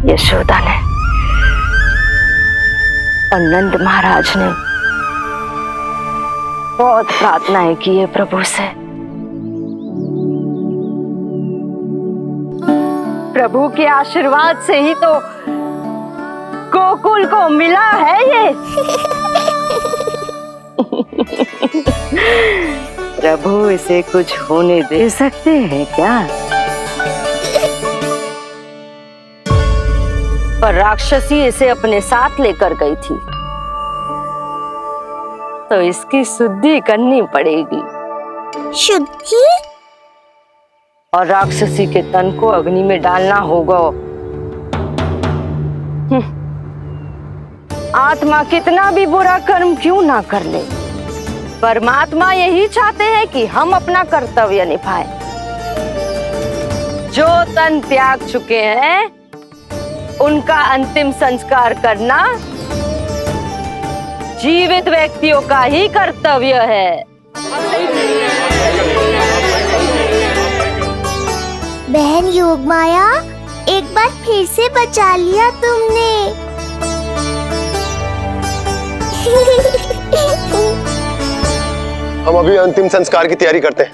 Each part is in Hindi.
यशोदा ने और नंद महाराज ने बहुत प्रार्थनाएं की है प्रभु से। प्रभु के आशीर्वाद से ही तो गोकुल को मिला है ये। प्रभु इसे कुछ होने दे सकते हैं क्या? पर राक्षसी इसे अपने साथ लेकर गई थी, तो इसकी शुद्धि करनी पड़ेगी। शुद्धि? और राक्षसी के तन को अग्नि में डालना होगा। आत्मा कितना भी बुरा कर्म क्यों ना कर ले, परमात्मा यही चाहते हैं कि हम अपना कर्तव्य निभाएं। जो तन त्याग चुके हैं उनका अंतिम संस्कार करना जीवित व्यक्तियों का ही कर्तव्य है। बहन योगमाया, एक बार फिर से बचा लिया तुमने। हम अभी अंतिम संस्कार की तैयारी करते हैं।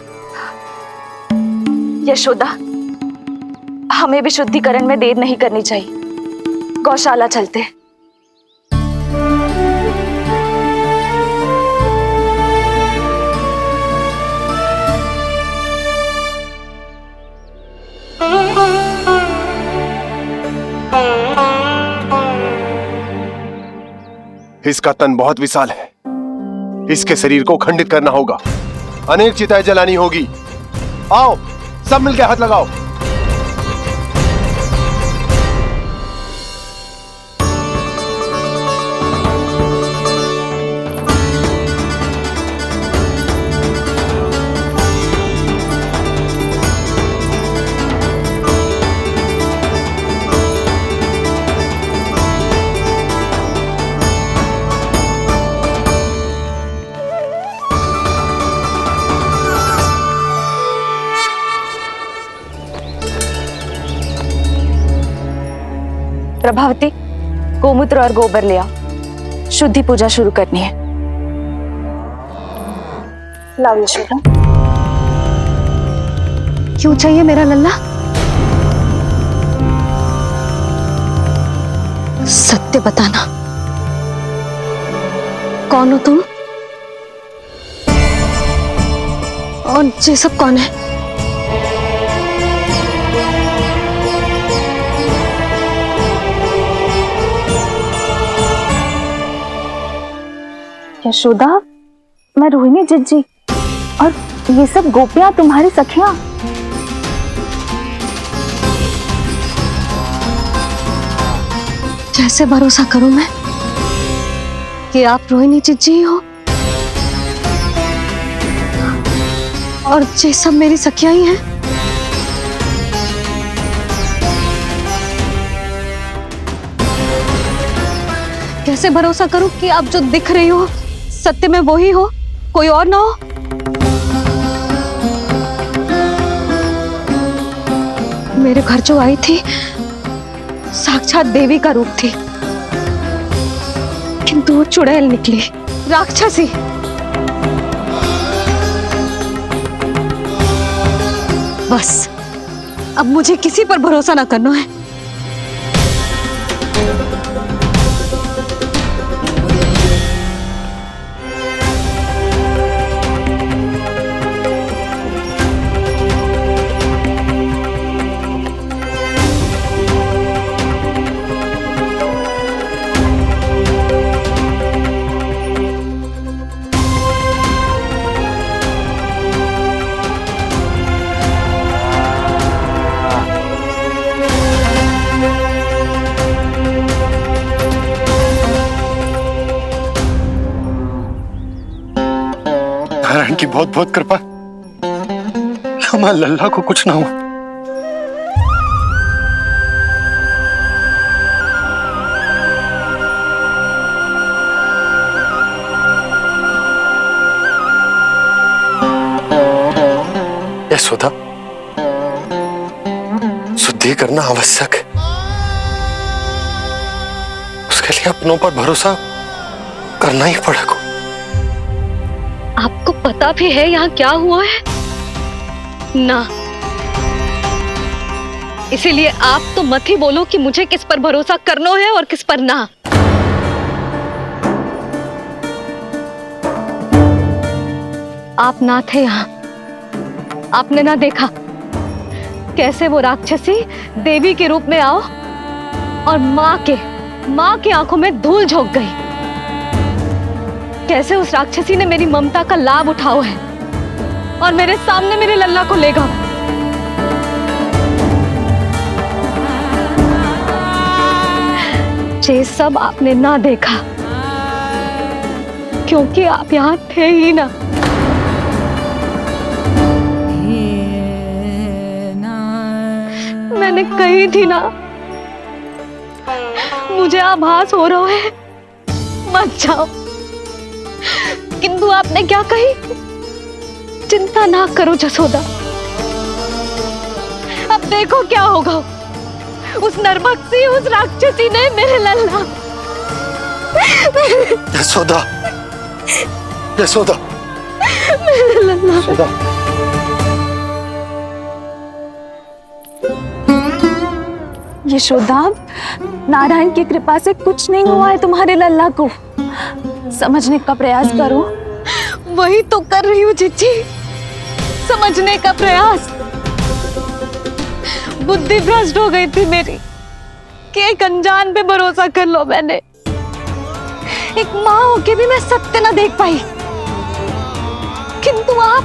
यशोदा, हमें भी शुद्धिकरण में देर नहीं करनी चाहिए। गौशाला चलते हैं। इसका तन बहुत विशाल है, इसके शरीर को खंडित करना होगा, अनेक चिताएं जलानी होगी। आओ सब मिलकर हाथ लगाओ। प्रभावती, गोमूत्र और गोबर ले आओ। शुद्धि पूजा शुरू करनी है। लाओ यशोदा। क्यों चाहिए मेरा लल्ला? सत्य बताना, कौन हो तुम और ये सब कौन है? यशोदा, मैं रोहिणी जिज्जी और ये सब गोपियां तुम्हारी सखियां। कैसे भरोसा करूं मैं कि आप रोहिणी जिज्जी हो और ये सब मेरी सखियां ही हैं? कैसे भरोसा करूं कि आप जो दिख रही हो सत्य में वो ही हो, कोई और ना हो? मेरे घर जो आई थी साक्षात देवी का रूप थी, किंतु वो चुड़ैल निकली, राक्षसी। बस अब मुझे किसी पर भरोसा ना करना है। नारायण की बहुत बहुत कृपा, हमारे लल्ला को कुछ ना हो। यशोदा, शुद्धि करना आवश्यक है। उसके लिए अपनों पर भरोसा करना ही पड़ेगा। आपको पता भी है यहाँ क्या हुआ है ना, इसीलिए आप तो मत ही बोलो कि मुझे किस पर भरोसा करना है और किस पर ना। आप ना थे यहाँ, आपने ना देखा कैसे वो राक्षसी देवी के रूप में आओ और माँ के आंखों में धूल झोंक गई। कैसे उस राक्षसी ने मेरी ममता का लाभ उठाओ है और मेरे सामने मेरे लल्ला को ले गया। ये सब आपने ना देखा क्योंकि आप यहाँ थे ही ना। मैंने कही थी ना, मुझे आभास हो रहा है, मत जाओ। किंतु आपने क्या कही? चिंता ना करो जसोदा, अब देखो क्या होगा। उस नरभक्षी, उस राक्षसी ने मेरे लल्ला। यशोदा, यशोदा, मेरे लल्ला। यशोदा। यशोदा, नारायण की कृपा से कुछ नहीं हुआ है तुम्हारे लल्ला को। समझने का प्रयास करो। वही तो कर रही हूँ जीजी, समझने का प्रयास। बुद्धि भ्रष्ट हो गई थी मेरी कि एक अनजान पे भरोसा कर लो मैंने। एक माँ होके भी मैं सत्य ना देख पाई। किंतु आप,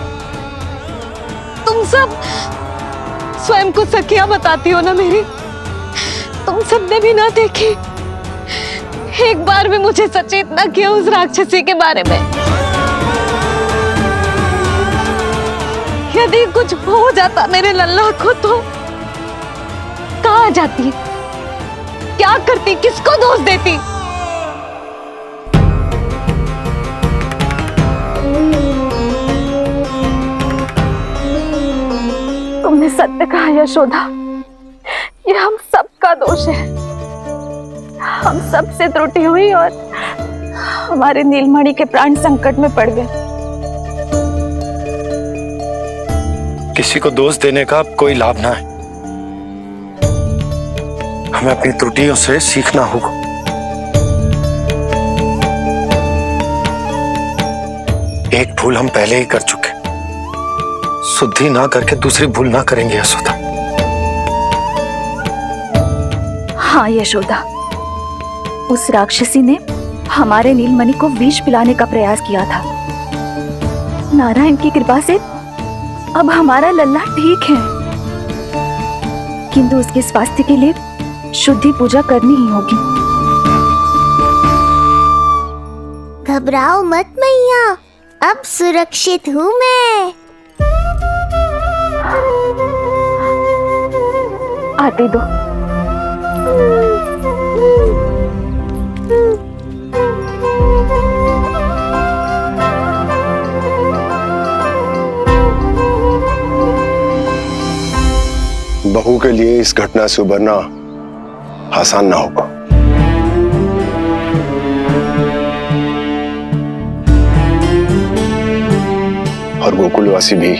तुम सब स्वयं को सखिया बताती हो ना मेरी, तुम सबने भी ना देखी, एक बार भी मुझे सचेत ना किया उस राक्षसी के बारे में। यदि कुछ हो जाता मेरे लल्ला को तो कहाँ जाती, क्या करती, किसको दोष देती? तुमने सत्य कहा यशोदा, ये हम सबका दोष है। हम सब से त्रुटि हुई और हमारे नीलमणि के प्राण संकट में पड़ गए। किसी को दोष देने का कोई लाभ ना है। हमें अपनी त्रुटियों से सीखना होगा। एक भूल हम पहले ही कर चुके, शुद्धि ना करके दूसरी भूल ना करेंगे यशोदा। हाँ यशोदा, उस राक्षसी ने हमारे नीलमणि को विष पिलाने का प्रयास किया था। नारायण की कृपा से अब हमारा लल्ला ठीक है, किंतु उसके स्वास्थ्य के लिए शुद्धि पूजा करनी ही होगी। घबराओ मत मैया, अब सुरक्षित हूँ मैं। आते दो। बहू के लिए इस घटना से उबरना आसान ना होगा। और गोकुलवासी भी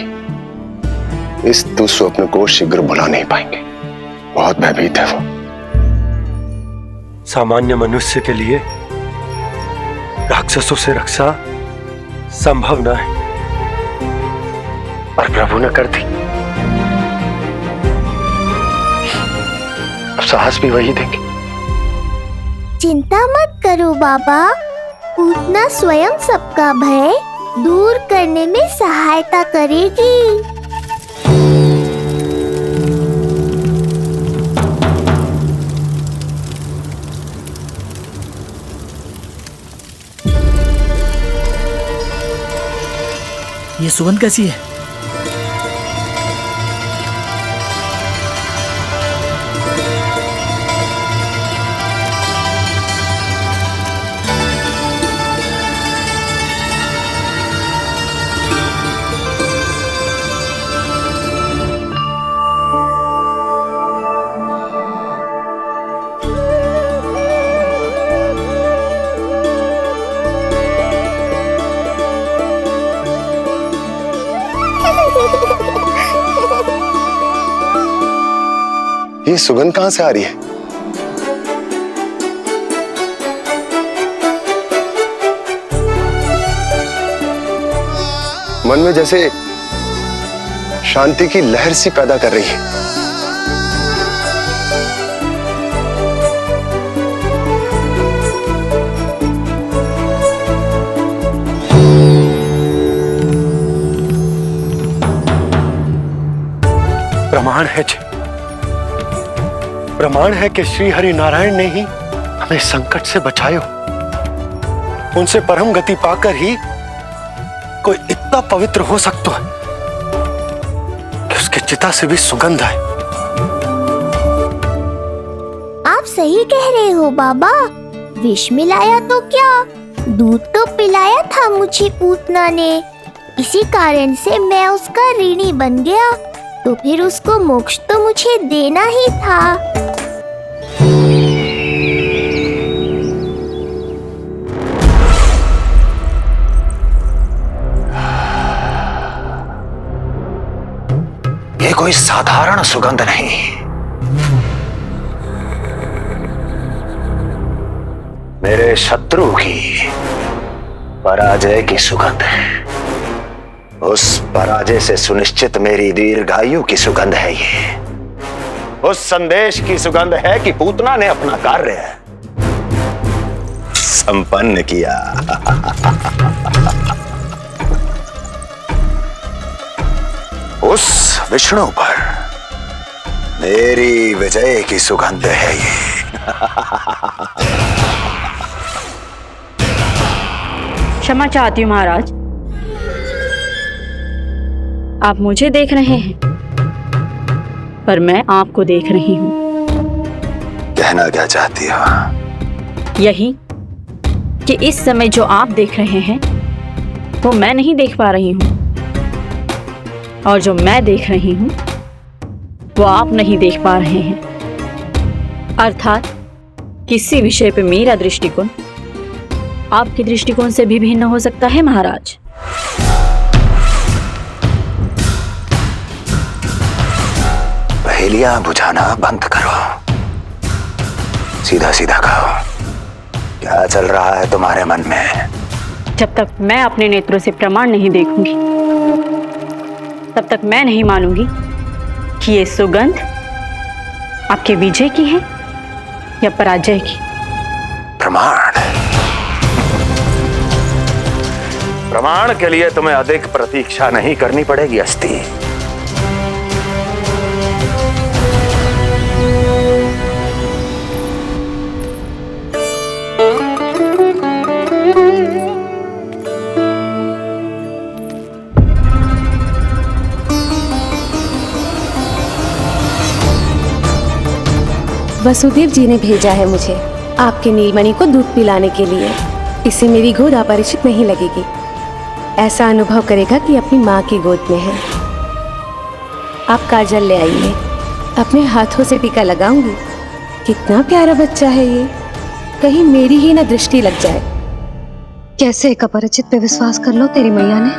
इस दुस्वप्न को शीघ्र भुला नहीं पाएंगे। बहुत भयभीत है वो। सामान्य मनुष्य के लिए राक्षसों से रक्षा संभव न है, और प्रभु ने कर दी। अब साहस भी वही देंगे। चिंता मत करो बाबा, पूतना स्वयं सबका भय दूर करने में सहायता करेगी। ये सुगंध कैसी है? ये सुगंध कहां से आ रही है? मन में जैसे शांति की लहर सी पैदा कर रही है। प्रमाण है कि श्री हरि नारायण ने ही हमें संकट से बचायो। उनसे परम गति पाकर ही कोई इतना पवित्र हो सकता है कि उसके चिता से भी सुगंध आए। आप सही कह रहे हो बाबा। विष मिलाया तो क्या, दूध तो पिलाया था मुझे पूतना ने। इसी कारण से मैं उसका ऋणी बन गया, तो फिर उसको मोक्ष तो मुझे देना ही था। ये कोई साधारण सुगंध नहीं, मेरे शत्रु की पराजय की सुगंध है। उस पराजय से सुनिश्चित मेरी दीर्घायु की सुगंध है ये। उस संदेश की सुगंध है कि पूतना ने अपना कार्य संपन्न किया। उस विष्णु पर मेरी विजय की सुगंध है ये। क्षमा चाहती हूँ महाराज, आप मुझे देख रहे हैं पर मैं आपको देख रही हूँ। कहना क्या चाहती हो? यही कि इस समय जो आप देख रहे हैं वो मैं नहीं देख पा रही हूँ, और जो मैं देख रही हूँ वो आप नहीं देख पा रहे हैं। अर्थात किसी विषय पे मेरा दृष्टिकोण आपके दृष्टिकोण से भी भिन्न हो सकता है महाराज। पहेलियां बुझाना बंद करो, सीधा सीधा कहो, क्या चल रहा है तुम्हारे मन में? जब तक मैं अपने नेत्रों से प्रमाण नहीं देखूंगी तब तक मैं नहीं मानूंगी कि ये सुगंध आपके विजय की है या पराजय की। प्रमाण के लिए तुम्हें अधिक प्रतीक्षा नहीं करनी पड़ेगी अस्ति। वसुदेव जी ने भेजा है मुझे आपके नीलमणि को दूध पिलाने के लिए। इससे मेरी गोद अपरिचित नहीं लगेगी, ऐसा अनुभव करेगा कि अपनी माँ की गोद में है। आप काजल ले आइए, अपने हाथों से टीका लगाऊंगी। कितना प्यारा बच्चा है ये, कहीं मेरी ही ना दृष्टि लग जाए। कैसे एक अपरिचित पे विश्वास कर लो तेरी मैया ने?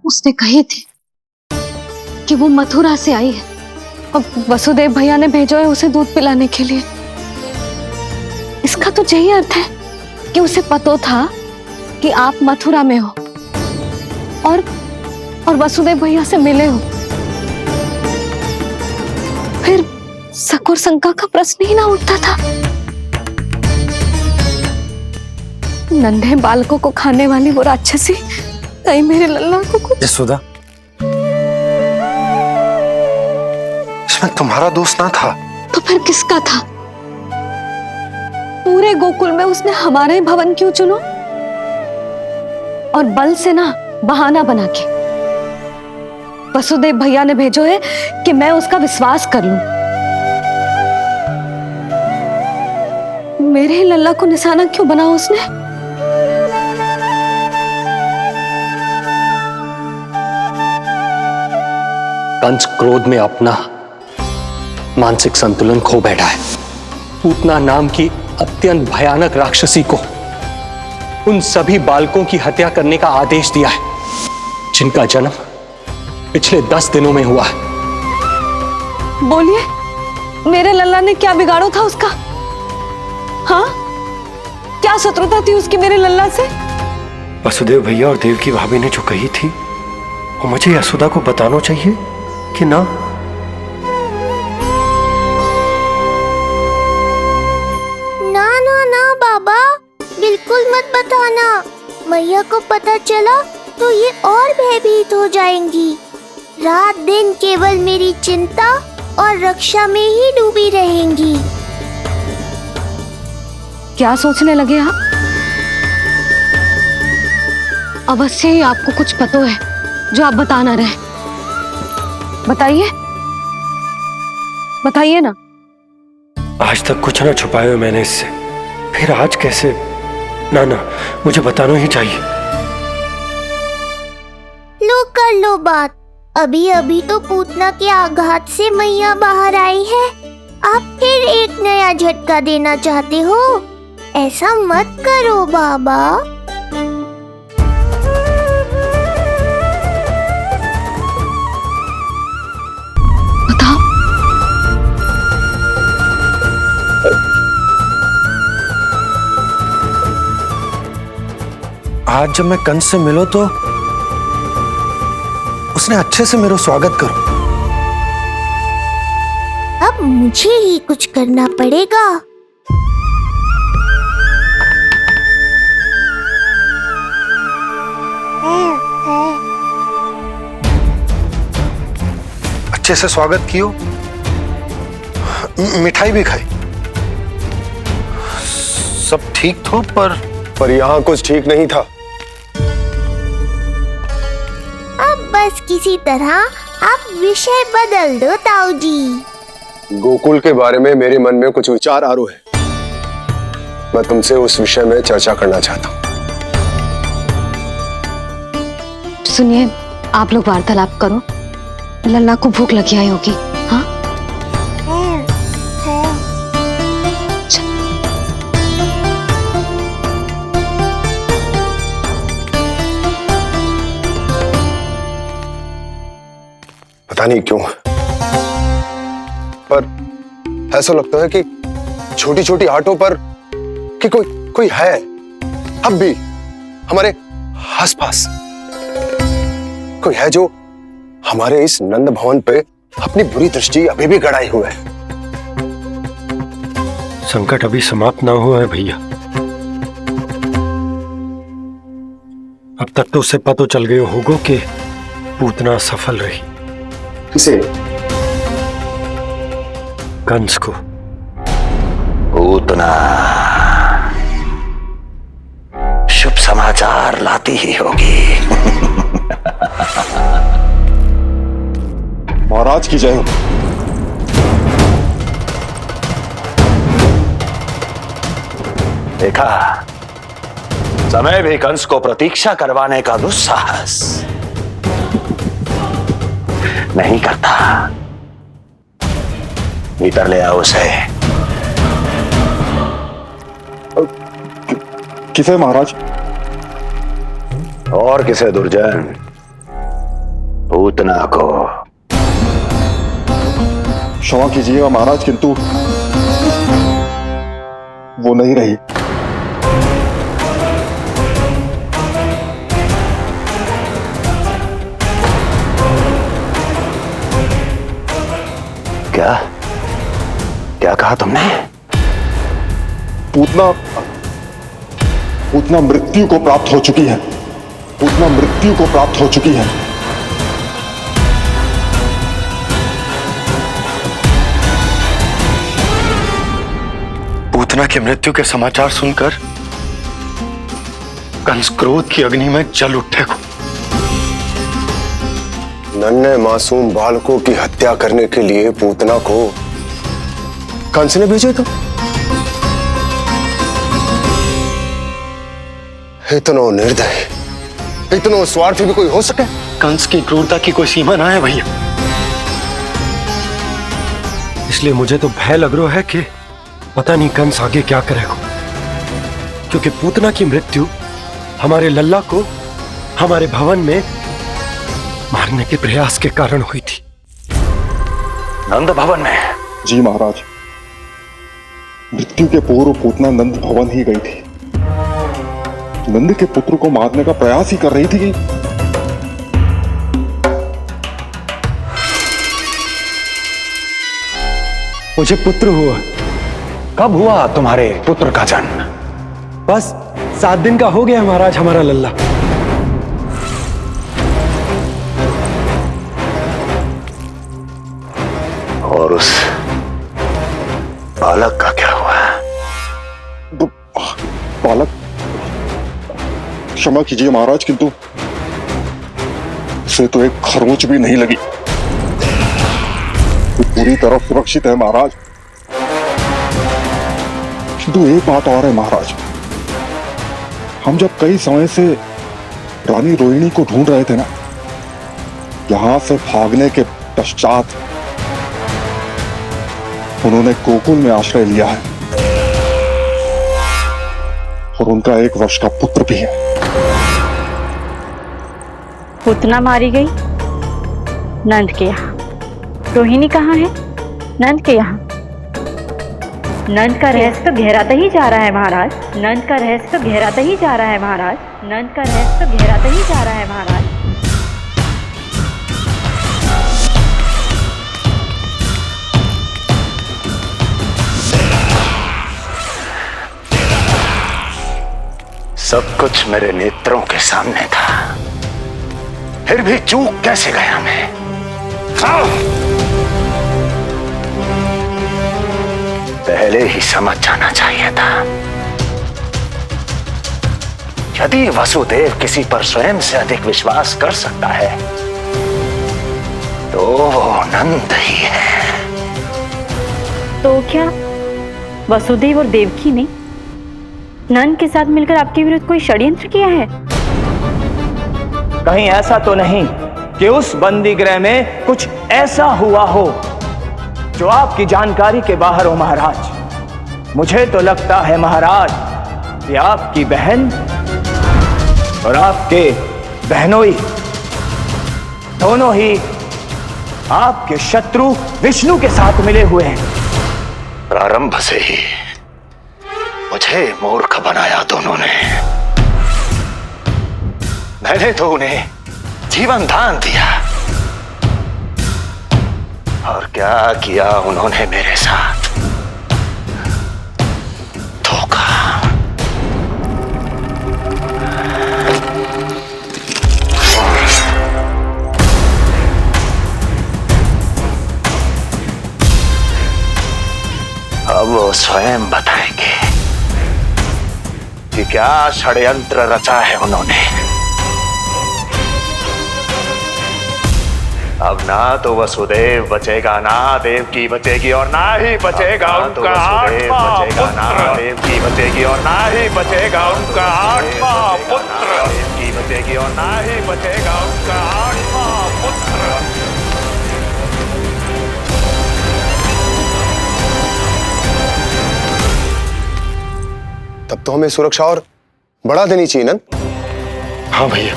उसने कही थी कि वो मथुरा से आई है और वसुदेव भैया ने भेजा है उसे दूध पिलाने के लिए। इसका तो यही अर्थ है कि उसे पता था कि आप मथुरा में हो और वसुदेव भैया से मिले हो। फिर शक और शंका का प्रश्न ही ना उठता था। नन्हे बालकों को खाने वाली वो राक्षसी कहीं मेरे लल्ला को कुछ। यशोदा, इसमें तुम्हारा दोष ना था। तो फिर किसका था? पूरे गोकुल में उसने हमारा ही भवन क्यों चुना? और बल से ना बहाना बना के वसुदेव भैया ने भेजो है कि मैं उसका विश्वास कर लूं। मेरे ही लल्ला को निशाना क्यों बना उसने? कंस क्रोध में अपना मानसिक संतुलन खो बैठा है। पूतना नाम की अत्यंत भयानक राक्षसी को उन सभी बालकों की हत्या करने का आदेश दिया है जिनका जन्म पिछले 10 दिनों में हुआ है। बोलिए, मेरे लल्ला ने क्या बिगाड़ो था उसका? हाँ, क्या शत्रुता थी उसकी मेरे लल्ला से? वसुदेव भैया और देवकी भाभी ने जो कही थी वो मुझे यशोदा को बताना चाहिए कि ना? ना ना ना बाबा, बिल्कुल मत बताना। मैया को पता चला तो ये और भयभीत हो जाएंगी। रात दिन केवल मेरी चिंता और रक्षा में ही डूबी रहेंगी। क्या सोचने लगे आप? अवश्य ही आपको कुछ पता है जो आप बता ना रहे। बताइए, बताइए ना। आज तक कुछ ना छुपाया मैंने इससे, फिर आज कैसे? ना ना, मुझे बताना ही चाहिए। लो कर लो बात। अभी अभी तो पूतना के आघात से मैया बाहर आई है, आप फिर एक नया झटका देना चाहते हो? ऐसा मत करो बाबा। बताओ। आज जब मैं कंस से मिलो तो उसने अच्छे से मेरा स्वागत करो। अब मुझे ही कुछ करना पड़ेगा। अच्छे से स्वागत कियो, मिठाई भी खाई, सब ठीक तो, पर यहाँ कुछ ठीक नहीं था। अब बस किसी तरह आप विषय बदल दो ताऊ जी। गोकुल के बारे में मेरे मन में कुछ विचार आ रहे हैं। मैं तुमसे उस विषय में चर्चा करना चाहता हूँ। सुनिए, आप लोग वार्तालाप करो। लल्ला को भूख लगी आई होगी। हाँ, पता नहीं क्यों, पर ऐसा लगता है कि छोटी छोटी आटों पर कि कोई है अब भी हमारे आसपास। कोई है जो हमारे इस नंद भवन पे अपनी बुरी दृष्टि अभी भी गड़ाए हुए है। संकट अभी समाप्त ना हुआ है भैया। अब तक तो उसे पता चल गया होगा कि पूतना सफल रही। किसे? कंस को। पूतना शुभ समाचार लाती ही होगी। महाराज की जय हो। देखा, समय भी कंस को प्रतीक्षा करवाने का दुस्साहस नहीं करता। भीतर ले आओ उसे। किसे महाराज? और किसे दुर्जन? पूतना को। क्षमा कीजिएगा महाराज, किंतु वो नहीं रही। क्या क्या कहा तुमने? पूतना मृत्यु को प्राप्त हो चुकी है। पूतना मृत्यु को प्राप्त हो चुकी है। पूतना की मृत्यु के समाचार सुनकर कंस क्रोध की अग्नि में जल उठे को। नन्हे मासूम बालकों की हत्या करने के लिए पूतना को कंस ने भेजा था। इतना निर्दय, इतना स्वार्थी भी कोई हो सके? कंस की क्रूरता की कोई सीमा ना है भैया। इसलिए मुझे तो भय लग रहा है कि पता नहीं कंस आगे क्या करेगा, क्योंकि पूतना की मृत्यु हमारे लल्ला को हमारे भवन में मारने के प्रयास के कारण हुई थी। नंद भवन में? जी महाराज, मृत्यु के पूर्व पूतना नंद भवन ही गई थी। नंद के पुत्र को मारने का प्रयास ही कर रही थी। मुझे पुत्र हुआ। कब हुआ तुम्हारे पुत्र का जन्म? बस 7 दिन का हो गया महाराज हमारा लल्ला। और उस बालक का क्या हुआ? बालक, क्षमा कीजिए महाराज, किंतु उसे तो एक खरोंच भी नहीं लगी। वो पूरी तरह सुरक्षित है महाराज। किंतु एक बात और है महाराज, हम जब कई समय से रानी रोहिणी को ढूंढ रहे थे ना, यहां से भागने के पश्चात उन्होंने गोकुल में आश्रय लिया है और उनका 1 वर्ष का पुत्र भी है। पुतना मारी गई नंद के यहाँ। रोहिणी कहाँ है? नंद के यहाँ। नंद का रहस्य तो गहराता ही जा रहा है महाराज। नंद का रहस्य तो गहराता ही जा रहा है महाराज। नंद का रहस्य तो गहराता ही जा रहा है महाराज। सब कुछ मेरे नेत्रों के सामने था, फिर भी चूक कैसे गया मैं? पहले ही समझ जाना चाहिए था। यदि वसुदेव किसी पर स्वयं से अधिक विश्वास कर सकता है तो वो नंद ही है। तो क्या वसुदेव और देवकी ने नंद के साथ मिलकर आपके विरुद्ध कोई षड्यंत्र किया है? कहीं ऐसा तो नहीं कि उस बंदी गृह में कुछ ऐसा हुआ हो जो आपकी जानकारी के बाहर हो महाराज। मुझे तो लगता है महाराज कि आपकी बहन और आपके बहनोई दोनों ही आपके शत्रु विष्णु के साथ मिले हुए हैं। प्रारंभ से ही मुझे मूर्ख बनाया दोनों ने। मैंने तो उन्हें जीवन दान दिया और क्या किया उन्होंने मेरे साथ? धोखा। अब वो स्वयं बताएंगे कि क्या षड्यंत्र रचा है उन्होंने। अब ना तो वसुदेव बचेगा, ना देवकी बचेगी और ना ही बचेगा उनका आठवां पुत्र। ना देवकी बचेगी और ना ही बचेगा उनका आठवां पुत्र। देवकी बचेगी और ना ही बचेगा उनका आठवां पुत्र। तब तो हमें सुरक्षा और बढ़ा देनी चाहिए नंद। हाँ भैया,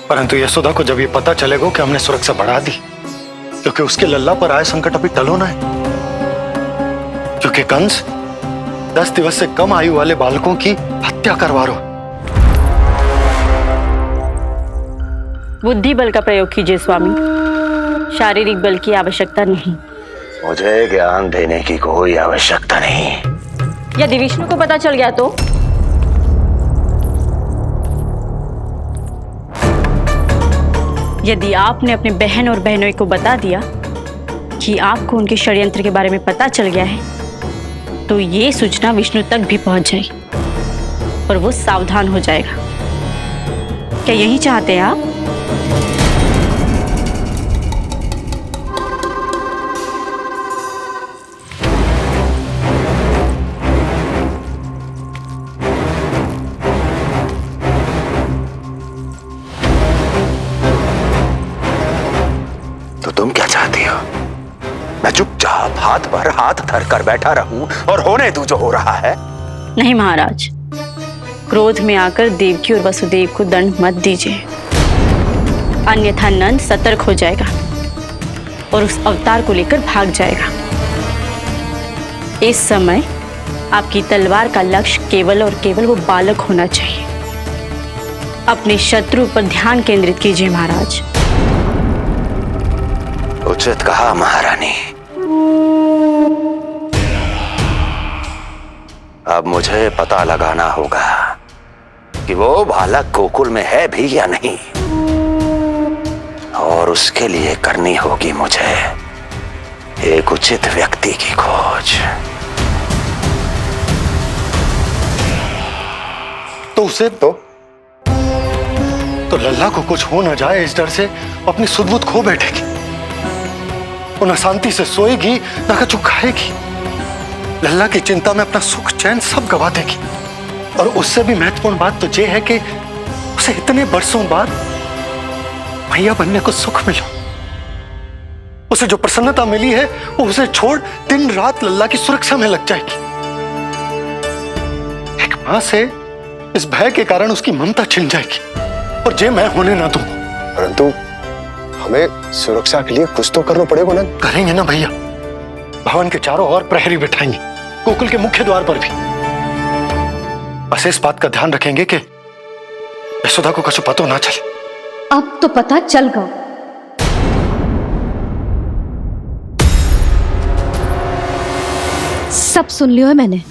परंतु यशोदा को जब ये पता चलेगा कि हमने सुरक्षा बढ़ा दी, क्योंकि उसके लल्ला पर आए संकट अभी टल होना है। क्योंकि कंस 10 दिवस से कम आयु वाले बालकों की हत्या करवा रहा। बुद्धि बल का प्रयोग कीजिए स्वामी, शारीरिक बल की आवश्यकता नहीं। मुझे ज्ञान देने की कोई आवश्यकता नहीं। यदि विष्णु को पता चल गया तो? यदि आपने अपने बहन और बहनोई को बता दिया कि आपको उनके षड्यंत्र के बारे में पता चल गया है, तो ये सूचना विष्णु तक भी पहुंच जाएगी और वो सावधान हो जाएगा। क्या यही चाहते हैं आप? तो तुम क्या चाहती हो? मैं चुपचाप हाथ पर हाथ धर कर बैठा रहूं और होने दूं जो हो रहा है? नहीं महाराज, क्रोध में आकर देवकी और वसुदेव को दंड मत दीजिए। अन्यथा नंद सतर्क हो जाएगा और उस अवतार को लेकर भाग जाएगा। इस समय आपकी तलवार का लक्ष्य केवल और केवल वो बालक होना चाहिए। अपने शत्रु पर ध्यान केंद्रित कीजिए महाराज। उचित कहा महारानी। अब मुझे पता लगाना होगा कि वो बालक गोकुल में है भी या नहीं, और उसके लिए करनी होगी मुझे एक उचित व्यक्ति की खोज। तो उसे तो लल्ला को कुछ हो ना जाए इस डर से अपनी सुध-बुध खो बैठेगी। वो न शांति से सोएगी न कुछ खाएगी। लल्ला की चिंता में अपना सुख चैन सब गवा देगी। और उससे भी महत्वपूर्ण बात तो ये है कि उसे इतने बरसों बाद भैया बनने को सुख मिला। उसे जो प्रसन्नता मिली है वो उसे छोड़ दिन रात लल्ला की सुरक्षा में लग जाएगी। एक मां से इस भय के कारण उसकी ममता छिन जाएगी, और जे मैं होने ना दूं। परंतु हमें सुरक्षा के लिए कुछ तो करना पड़ेगा ना। करेंगे ना भैया। भवन के चारों ओर प्रहरी बिठाएंगे, गोकुल के मुख्य द्वार पर भी। बस इस बात का ध्यान रखेंगे कि यशोदा को कछु पता ना चले। अब तो पता चल गया। सब सुन लियो है मैंने।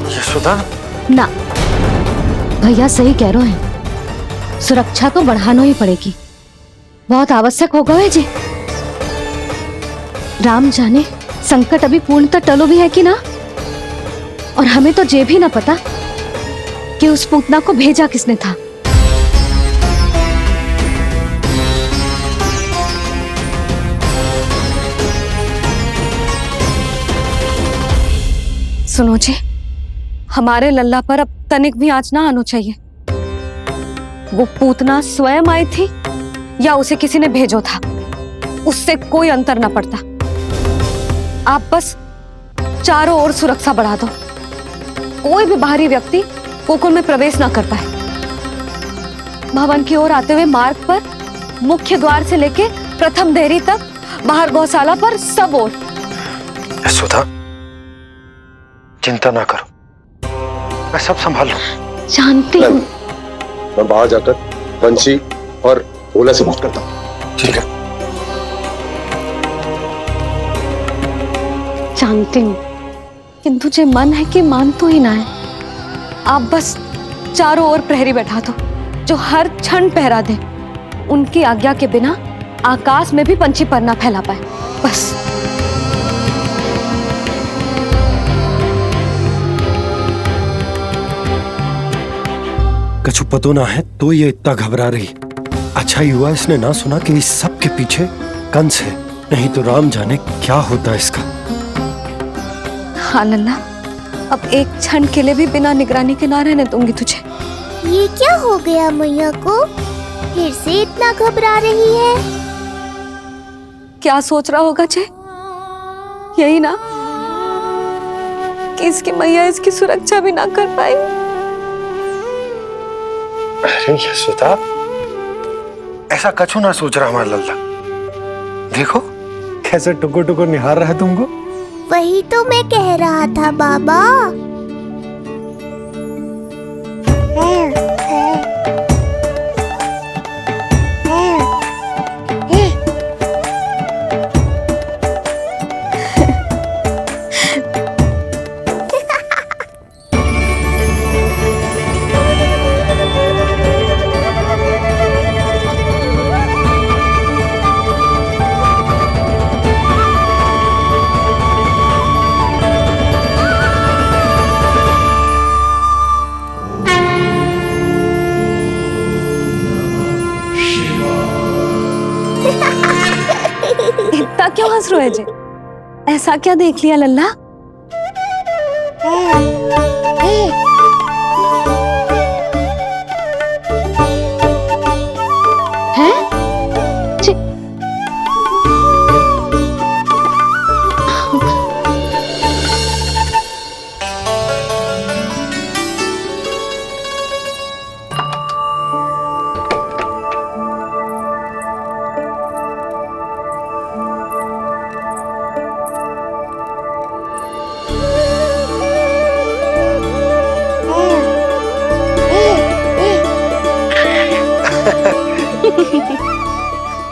यशोदा ना, भैया सही कह रहे हैं। सुरक्षा तो बढ़ाना ही पड़ेगी, बहुत आवश्यक होगा है जी। राम जाने संकट अभी पूर्णतः टलो भी है कि ना, और हमें तो ये भी ना पता कि उस पूतना को भेजा किसने था। सुनो जी, हमारे लल्ला पर अब तनिक भी आंच ना आना चाहिए। वो पूतना स्वयं आई थी या उसे किसी ने भेजो था, उससे कोई अंतर ना पड़ता। आप बस चारों ओर सुरक्षा बढ़ा दो, कोई भी बाहरी व्यक्ति गोकुल में प्रवेश ना कर पाए। भवन की ओर आते हुए मार्ग पर मुख्य द्वार से लेके प्रथम देहरी तक, बाहर गौशाला पर, सब ओर। यशोदा चिंता ना करो, मैं सब संभाल लूं। जानती हूँ। मैं बाहर जाकर बंसी और ओला से बात करता हूँ। ठीक है। जानती हूँ, किंतु जे मन है कि मान तो ही ना है। आप बस चारों ओर प्रहरी बैठा दो, जो हर क्षण पहरा दे। उनकी आज्ञा के बिना आकाश में भी पंछी पर ना फैला पाए, बस। कछु पतो ना है तो ये इतना घबरा रही। अच्छा ही हुआ इसने ना सुना कि इस सब के पीछे कंस है, नहीं तो राम जाने क्या होता इसका। हाँ लल्ला, अब एक क्षण के लिए भी बिना निगरानी के ना रहने दूंगी तुझे। ये क्या हो गया मैया को? फिर से इतना घबरा रही है। क्या सोच रहा होगा जे? यही ना कि इसकी मैया इसकी सुरक्षा भी ना कर पाई। अरे यशोदा, ऐसा कछु ना सोच रहा हमारा लल्ला। देखो कैसे टुकुर टुकुर निहार रहा है तुमको। वही तो मैं कह रहा था बाबा। इतना क्यों हंस रहे जे? ऐसा क्या देख लिया लल्ला? हैं?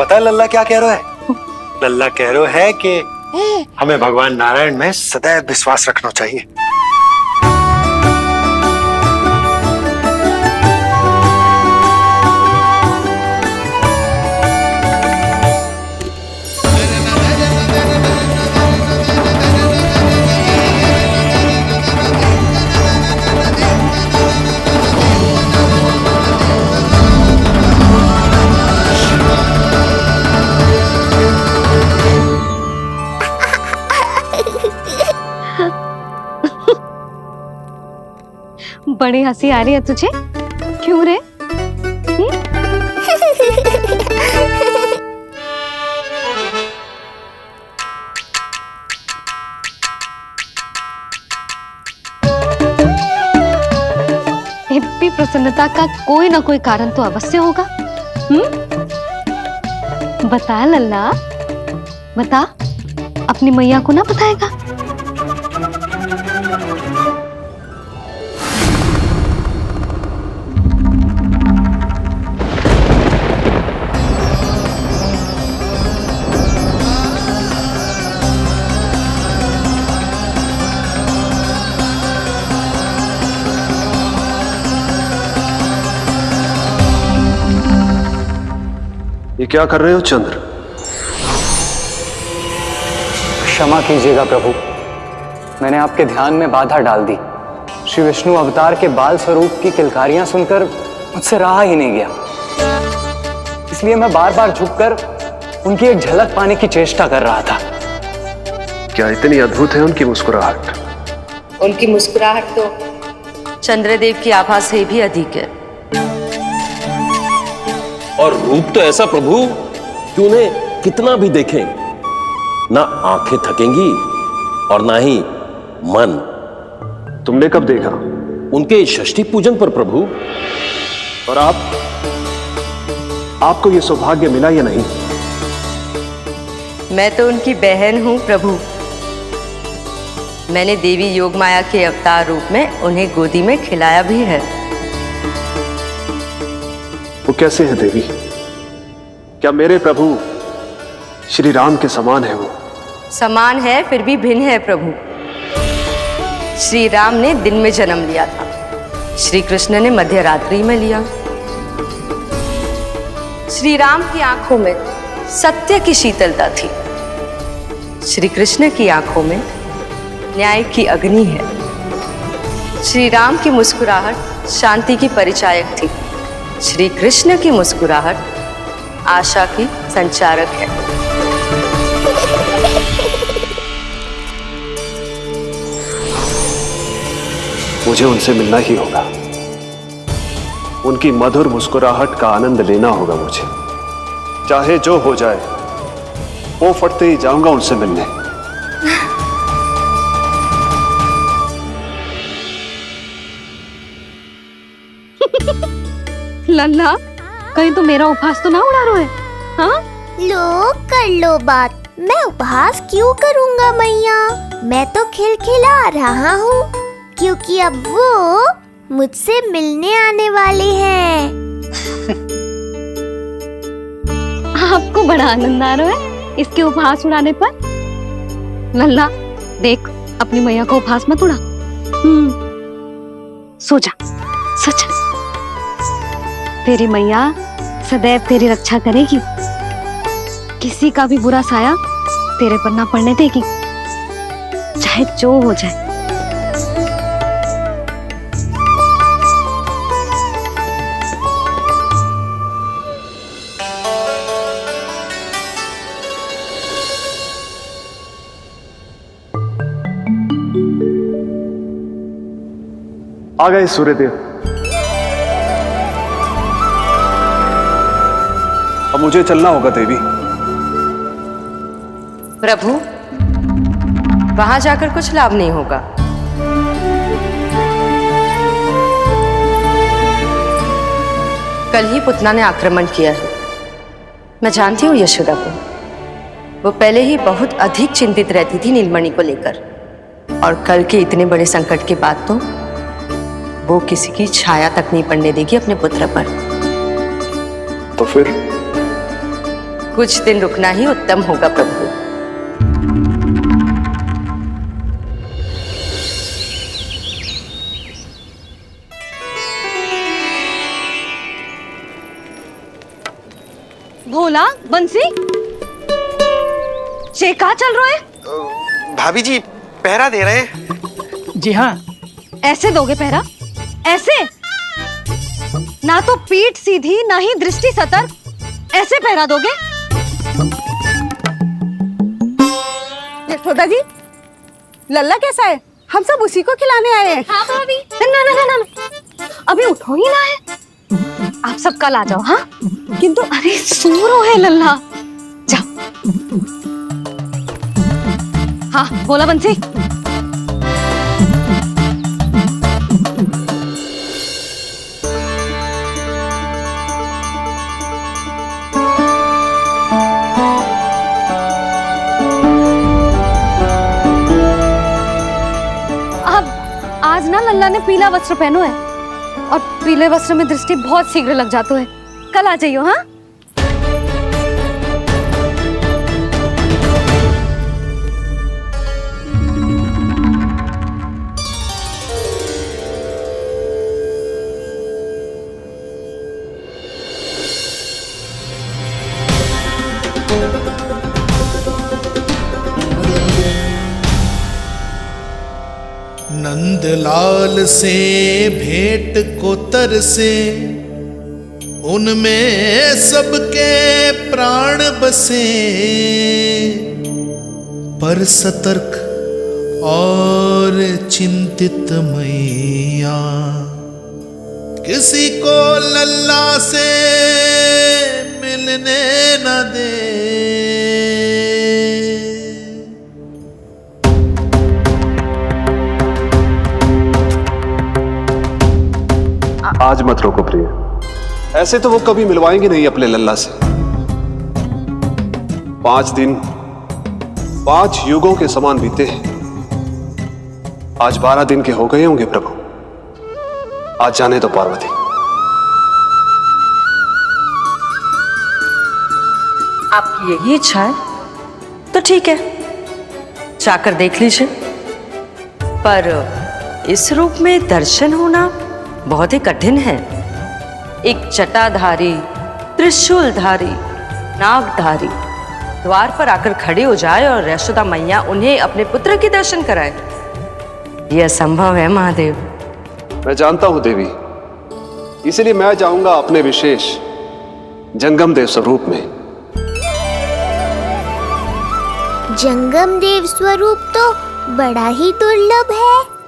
पता है लल्ला क्या कह रहा है? लल्ला कह रहा है कि हमें भगवान नारायण में सदैव विश्वास रखना चाहिए। बड़ी हंसी आ रही है तुझे, क्यों रे? हिप्पी प्रसन्नता का कोई ना कोई कारण तो अवश्य होगा। बता लल्ला, बता, अपनी मैया को ना बताएगा? ये क्या कर रहे हो चंद्र? क्षमा कीजिएगा प्रभु, मैंने आपके ध्यान में बाधा डाल दी। श्री विष्णु अवतार के बाल स्वरूप की किलकारियां सुनकर मुझसे रहा ही नहीं गया, इसलिए मैं बार बार झुककर उनकी एक झलक पाने की चेष्टा कर रहा था। क्या इतनी अद्भुत है उनकी मुस्कुराहट? उनकी मुस्कुराहट तो चंद्रदेव की आभा से भी अधिक है। और रूप तो ऐसा प्रभु कि उन्हें कितना भी देखें ना आंखें थकेंगी और ना ही मन। तुमने कब देखा? उनके षष्ठी पूजन पर प्रभु। और आपको यह सौभाग्य मिला या नहीं? मैं तो उनकी बहन हूं प्रभु। मैंने देवी योगमाया के अवतार रूप में उन्हें गोदी में खिलाया भी है। वो कैसे है देवी? क्या मेरे प्रभु श्री राम के समान है वो? समान है फिर भी भिन्न है प्रभु। श्री राम ने दिन में जन्म लिया था, श्री कृष्ण ने मध्य रात्रि में लिया। श्री राम की आंखों में सत्य की शीतलता थी, श्री कृष्ण की आंखों में न्याय की अग्नि है। श्री राम की मुस्कुराहट शांति की परिचायक थी, श्री कृष्ण की मुस्कुराहट आशा की संचारक है। मुझे उनसे मिलना ही होगा, उनकी मधुर मुस्कुराहट का आनंद लेना होगा मुझे। चाहे जो हो जाए, वो फटते ही जाऊंगा उनसे मिलने। लल्ला, कहीं तो मेरा उपहास तो ना उड़ा रहे? हाँ? लो कर लो बात, मैं उपहास क्यों करूँगा मैया? मैं तो खिलखिला रहा हूँ क्योंकि अब वो मुझसे मिलने आने वाले हैं। आपको बड़ा आनंद आ रहा है इसके उपहास उड़ाने पर? लल्ला देख, अपनी मैया को उपहास मत उड़ा। सो जा, सच तेरी मैया सदैव तेरी रक्षा करेगी, किसी का भी बुरा साया तेरे पर ना पड़ने देगी, चाहे जो हो जाए। आ गए सूर्यदेव। अब मुझे चलना होगा देवी। प्रभु, वहां जाकर कुछ लाभ नहीं होगा। कल ही पुतना ने आक्रमण किया है। मैं जानती हूँ यशोदा को। वो पहले ही बहुत अधिक चिंतित रहती थी नीलमणि को लेकर, और कल के इतने बड़े संकट के बाद तो वो किसी की छाया तक नहीं पड़ने देगी अपने पुत्र पर। तो फिर कुछ दिन रुकना ही उत्तम होगा प्रभु। भोला, बंसी, ये कहाँ चल रहा है? भाभी जी पहरा दे रहे हैं। जी हाँ। ऐसे दोगे पहरा? ऐसे? ना तो पीठ सीधी ना ही दृष्टि सतर्क, ऐसे पहरा दोगे? यशोदा जी, लल्ला कैसा है? हम सब उसी को खिलाने आए हैं। हाँ भाभी। ना ना ना ना, अभी उठो ही ना है। आप सब कल आ जाओ। हाँ, किंतु अरे सो रहा है लल्ला। जाओ। हाँ बोला बंसी। आज ना लल्ला ने पीला वस्त्र पहनो है, और पीले वस्त्र में दृष्टि बहुत शीघ्र लग जाती है। कल आ जाइयो। हाँ, नंदलाल से भेंट को तरसे, उनमें सबके प्राण बसे, पर सतर्क और चिंतित मैया किसी को लल्ला से मिलने न दे। आज मत रोको प्रिय, ऐसे तो वो कभी मिलवाएंगे नहीं अपने लल्ला से। 5 दिन 5 युगों के समान बीते हैं, आज 12 दिन के हो गए होंगे प्रभु। आज जाने दो पार्वती। आपकी यही इच्छा है तो ठीक है, जाकर देख लीजिए। पर इस रूप में दर्शन होना बहुत ही कठिन है। एक जटाधारी, त्रिशूलधारी, नागधारी द्वार पर आकर खड़े हो जाए और यशोदा मैया उन्हें अपने पुत्र के दर्शन कराए, यह असंभव है महादेव। मैं जानता हूं देवी, इसलिए मैं जाऊंगा अपने विशेष जंगम देव स्वरूप में। जंगम देव स्वरूप तो बड़ा ही दुर्लभ है।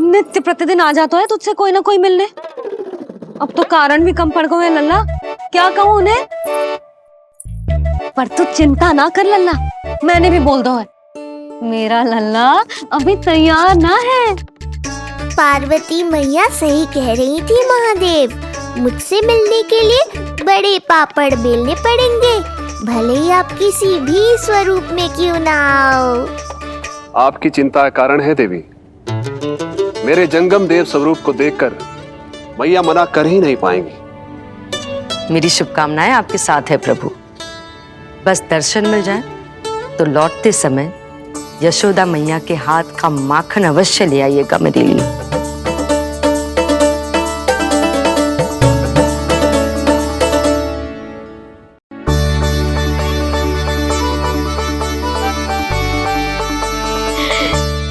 नित्य प्रतिदिन आ जाता है तुझसे कोई ना कोई मिलने। अब तो कारण भी कम पड़ गए लल्ला, क्या कहूँ उन्हें। पर तू चिंता ना कर लल्ला, मैंने भी बोल दो है, मेरा लल्ला अभी तैयार ना है। पार्वती मैया सही कह रही थी महादेव, मुझसे मिलने के लिए बड़े पापड़ बेलने पड़ेंगे, भले ही आप किसी भी स्वरूप में क्यों ना आओ। आपकी चिंता का कारण है देवी। मेरे जंगम देव स्वरूप को देखकर मैया मना कर ही नहीं पाएंगी। मेरी शुभकामनाएं आपके साथ है प्रभु। बस दर्शन मिल जाए तो लौटते समय यशोदा मैया के हाथ का माखन अवश्य ले आइएगा मेरे लिए।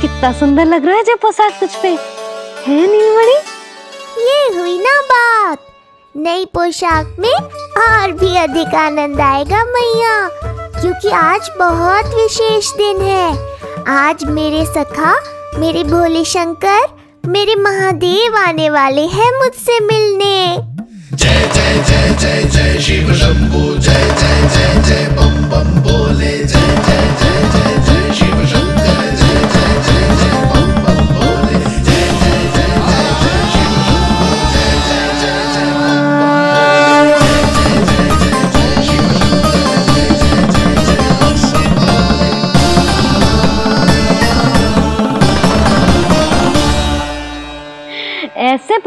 कितना सुंदर लग रहा है जो पोशाक तुझ पे है नीलमणि। ये हुई ना बात, नई पोशाक में और भी अधिक आनंद आएगा मैया, क्योंकि आज बहुत विशेष दिन है। आज मेरे सखा, मेरे भोले शंकर, मेरे महादेव आने वाले हैं मुझसे मिलने। जय जय जय जय जय शिव शंभो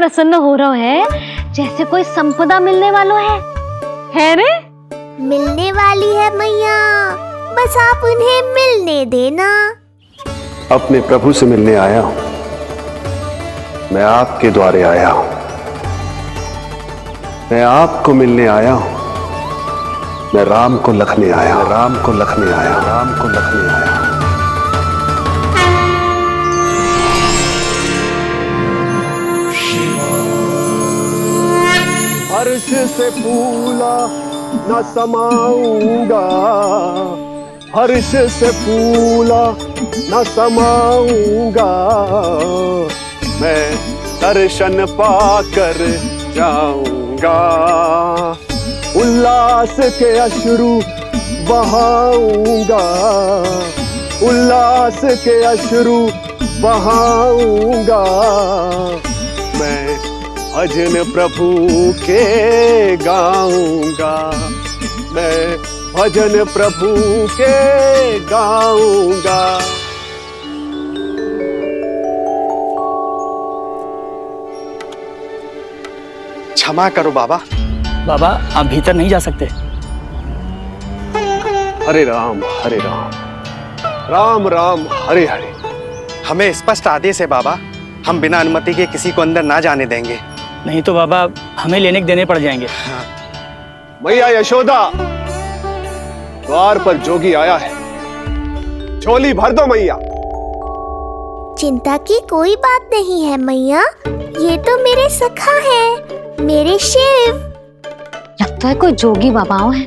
प्रसन्न हो रहा है जैसे कोई संपदा मिलने वाला है रे? मिलने वाली है मैया, बस आप उन्हें मिलने देना। अपने प्रभु से मिलने आया हूं, मैं आपके द्वारे आया हूं, मैं आपको मिलने आया हूं, मैं राम को लखने आया, राम को लखने आया, राम को लखने आया। हर्ष से फूला न समाऊंगा, हर्ष से फूला न समाऊंगा, मैं दर्शन पाकर जाऊंगा, उल्लास के अश्रु बहाऊंगा, उल्लास के अश्रु बहाऊंगा, मैं भजन प्रभु के गाऊंगा, मैं भजन प्रभु के गाऊंगा। क्षमा करो बाबा। बाबा आप भीतर नहीं जा सकते। हरे राम हरे राम, राम राम हरे हरे। हमें स्पष्ट आदेश है बाबा, हम बिना अनुमति के किसी को अंदर ना जाने देंगे। नहीं तो बाबा हमें लेने के देने पड़ जाएंगे। मैया यशोदा, द्वार पर जोगी आया है, झोली भर दो मैया। चिंता की कोई बात नहीं है मैया, ये तो मेरे सखा है, मेरे शिव। लगता है कोई जोगी बाबाओं है।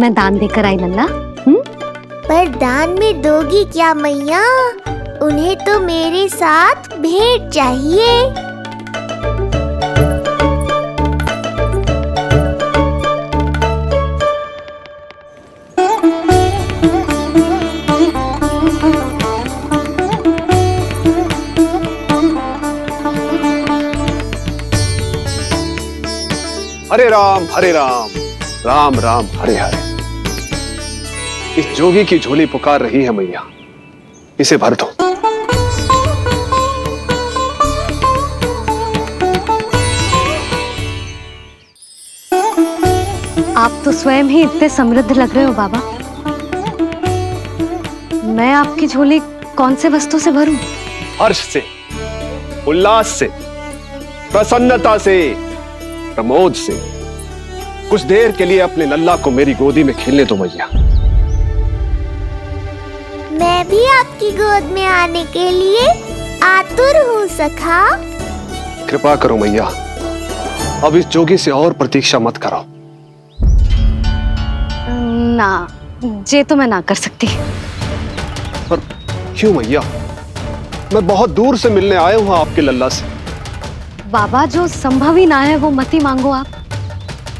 मैं दान देकर आई लल्ला। पर दान में दोगी क्या मैया? उन्हें तो मेरे साथ भेंट चाहिए। हरे राम हरे राम, राम राम हरे हरे। इस जोगी की झोली पुकार रही है मैया, इसे भर दो। आप तो स्वयं ही इतने समृद्ध लग रहे हो बाबा। मैं आपकी झोली कौन से वस्तु से भरूं? हर्ष से, उल्लास से, प्रसन्नता से, प्रमोद से। कुछ देर के लिए अपने लल्ला को मेरी गोदी में खेलने दो मैया। मैं भी आपकी गोद में आने के लिए आतुर हूँ सखा। कृपा करो मैया, अब इस जोगी से और प्रतीक्षा मत कराओ। ना, जे तो मैं ना कर सकती। पर क्यों मैया? मैं बहुत दूर से मिलने आया हूँ आपके लल्ला से। बाबा जो संभव ही ना है वो मत ही मांगो आप,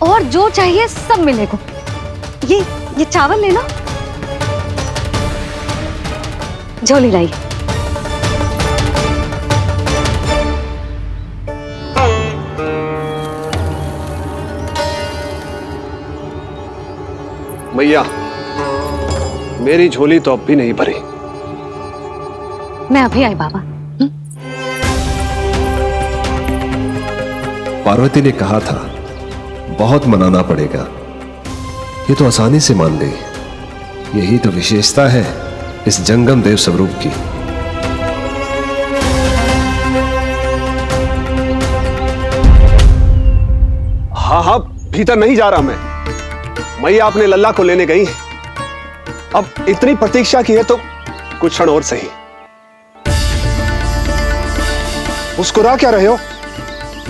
और जो चाहिए सब मिलेगा। ये चावल लेना, झोली लाई। मैया, मेरी झोली तो अब भी नहीं भरी। मैं अभी आई बाबा। पार्वती ने कहा था बहुत मनाना पड़ेगा, ये तो आसानी से मान गई। यही तो विशेषता है इस जंगम देव स्वरूप की। हाँ हाँ, भीतर नहीं जा रहा मैं। मैया अपने लल्ला को लेने गई है। अब इतनी प्रतीक्षा की है तो कुछ क्षण और सही। मुस्कुरा क्या रहे हो?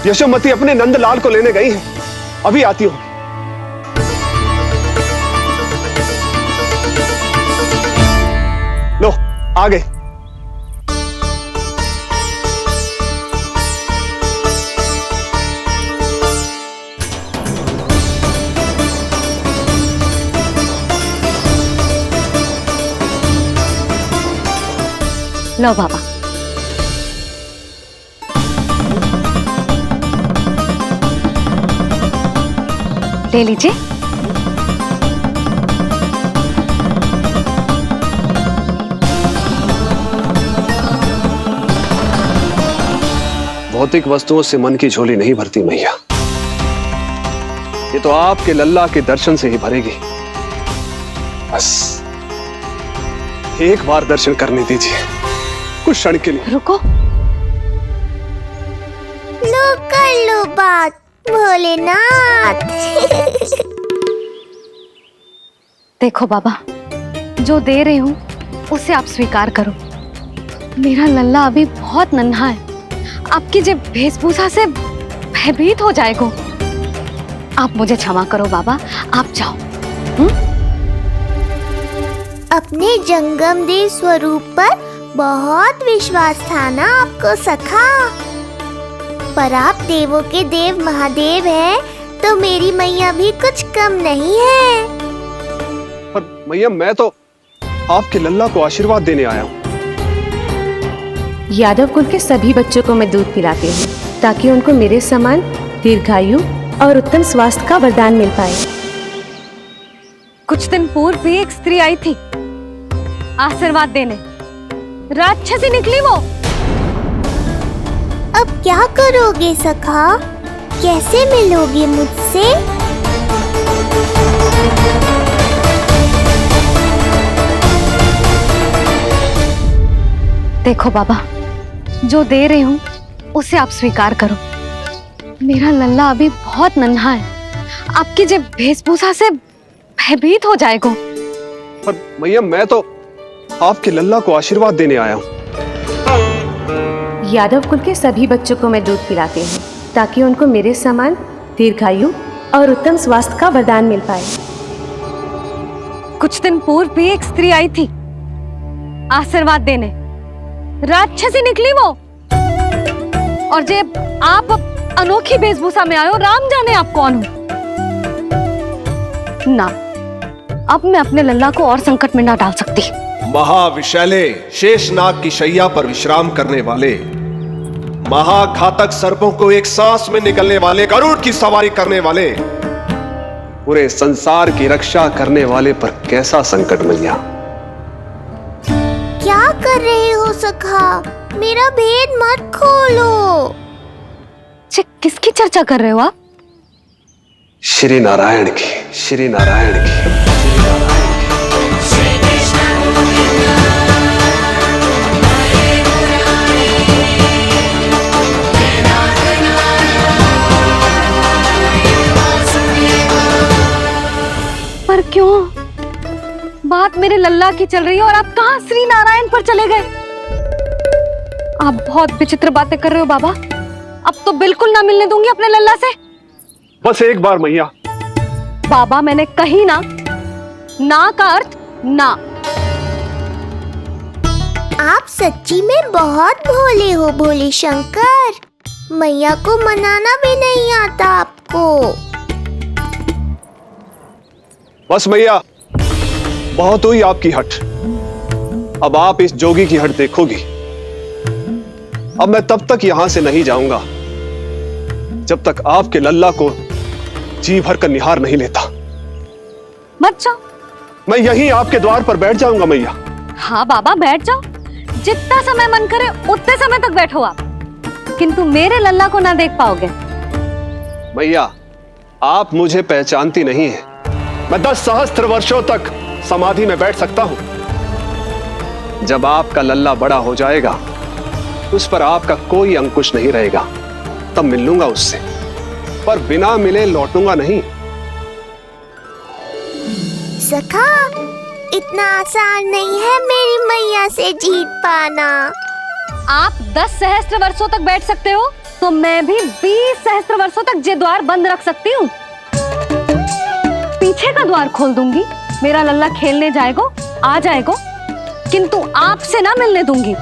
यशोमती अपने नंदलाल को लेने गई है, अभी आती हूं। लो, आ गए। लो बाबा। ले लीजिए। भौतिक वस्तुओं से मन की झोली नहीं भरती मैया, ये तो आपके लल्ला के दर्शन से ही भरेगी। बस एक बार दर्शन करने दीजिए, कुछ क्षण के लिए। रुको, लो कर लो बात भोलेनाथ। देखो बाबा, जो दे रही हूँ उसे आप स्वीकार करो। मेरा लल्ला अभी बहुत नन्हा है, आपकी जब वेशभूषा से भयभीत हो जाएगा। आप मुझे क्षमा करो बाबा, आप जाओ। अपने जंगम देव स्वरूप पर बहुत विश्वास था ना आपको सखा, पर आप देवों के देव महादेव हैं, तो मेरी मैया भी कुछ कम नहीं है। पर मैया, मैं तो आपके लल्ला को आशीर्वाद देने आया हूँ। यादव कुल के सभी बच्चों को मैं दूध पिलाती हूँ ताकि उनको मेरे समान दीर्घायु और उत्तम स्वास्थ्य का वरदान मिल पाए। कुछ दिन पूर्व भी एक स्त्री आई थी आशीर्वाद देने, राक्षसी निकली वो। अब क्या करोगे सखा, कैसे मिलोगे मुझसे? देखो बाबा, जो दे रही हूँ उसे आप स्वीकार करो। मेरा लल्ला अभी बहुत नन्हा है, आपकी जब वेशभूषा से भयभीत हो जाएगा। पर मैया, मैं तो आपके लल्ला को आशीर्वाद देने आया हूँ। यादव कुल के सभी बच्चों को मैं दूध पिलाती हूँ ताकि उनको मेरे समान दीर्घायु और उत्तम स्वास्थ्य का वरदान मिल पाए। कुछ दिन पूर्व भी एक स्त्री आई थी आशीर्वाद देने, राक्षसी निकली वो। और जब आप अनोखी वेशभूषा में आए हो, राम जाने आप कौन हो ना। अब मैं अपने लल्ला को और संकट में ना डाल सकती। महाविशैले शेषनाग की शैया पर विश्राम करने वाले, महाघातक सर्पों को एक सांस में निकलने वाले, गरुड़ की सवारी करने वाले, पूरे संसार की रक्षा करने वाले पर कैसा संकट मैया। क्या कर रहे हो सखा, मेरा भेद मत खोलो। किसकी चर्चा कर रहे हो आप? श्री नारायण की, श्री नारायण की। पर क्यों? बात मेरे लल्ला की चल रही है और आप कहाँ श्री नारायण पर चले गए? आप बहुत विचित्र बातें कर रहे हो बाबा। अब तो बिल्कुल ना मिलने दूंगी अपने लल्ला से। बस एक बार मैया। बाबा, मैंने कही ना, ना का अर्थ ना। आप सच्ची में बहुत भोले हो भोले शंकर, मैया को मनाना भी नहीं आता आपको। बस मैया, बहुत हुई आपकी हट। अब आप इस जोगी की हट देखोगी। अब मैं तब तक यहां से नहीं जाऊंगा जब तक आपके लल्ला को जी भर कर निहार नहीं लेता। मत जाओ। मैं यहीं आपके द्वार पर बैठ जाऊंगा मैया। हाँ बाबा, बैठ जाओ, जितना समय मन करे उतने समय तक बैठो आप, किंतु मेरे लल्ला को ना देख पाओगे। मैया, आप मुझे पहचानती नहीं है। मैं 10 सहस्त्र वर्षों तक समाधि में बैठ सकता हूं। जब आपका लल्ला बड़ा हो जाएगा, उस पर आपका कोई अंकुश नहीं रहेगा, तब मिल लूंगा उससे, पर बिना मिले लौटूंगा नहीं। सखा, इतना आसान नहीं है मेरी मैया से जीत पाना। आप 10 सहस्त्र वर्षों तक बैठ सकते हो, तो मैं भी 20 सहस्त्र वर्षों तक ये द्वार बंद रख सकती हूँ। पीछे का द्वार खोल दूंगी, मेरा लल्ला खेलने जाएगा, आ जाएगा, किंतु आपसे ना मिलने दूंगी।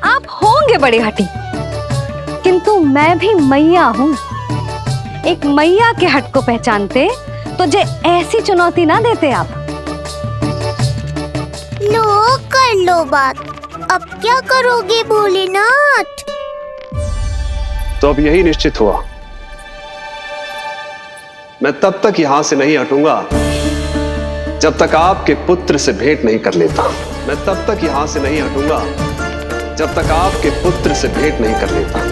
आप होंगे बड़ी हठी, किंतु मैं भी मैया हूँ। एक मैया के हट को पहचानते तो जे ऐसी चुनौती ना देते आप। लो कर लो बात, अब क्या करोगे भोलेनाथ? तो अब यही निश्चित हुआ, मैं तब तक यहां से नहीं हटूंगा जब तक आपके पुत्र से भेंट नहीं कर लेता। मैं तब तक यहां से नहीं हटूंगा जब तक आपके पुत्र से भेंट नहीं कर लेता।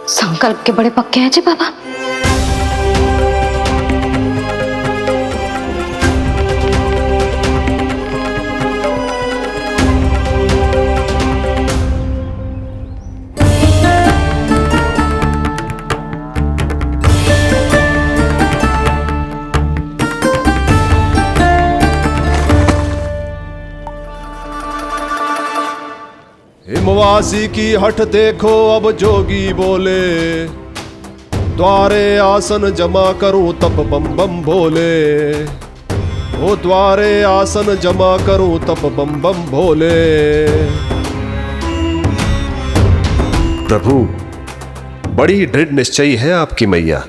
संकल्प के बड़े पक्के हैं जी बाबा। हिमवासी की हठ देखो अब जोगी बोले, द्वारे आसन जमा करूं तप बम बम भोले। ओ द्वारे आसन जमा करूं तप बम बम भोले। प्रभु, बड़ी दृढ़ निश्चयी है आपकी मैया।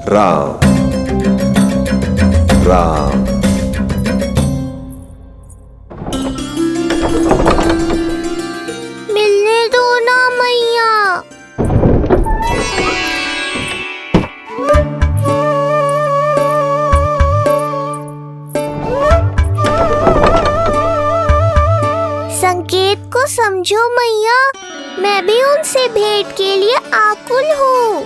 राम राम। मिलने दो ना मैया। संकेत को समझो मैया, मैं भी उनसे भेंट के लिए आकुल हूँ।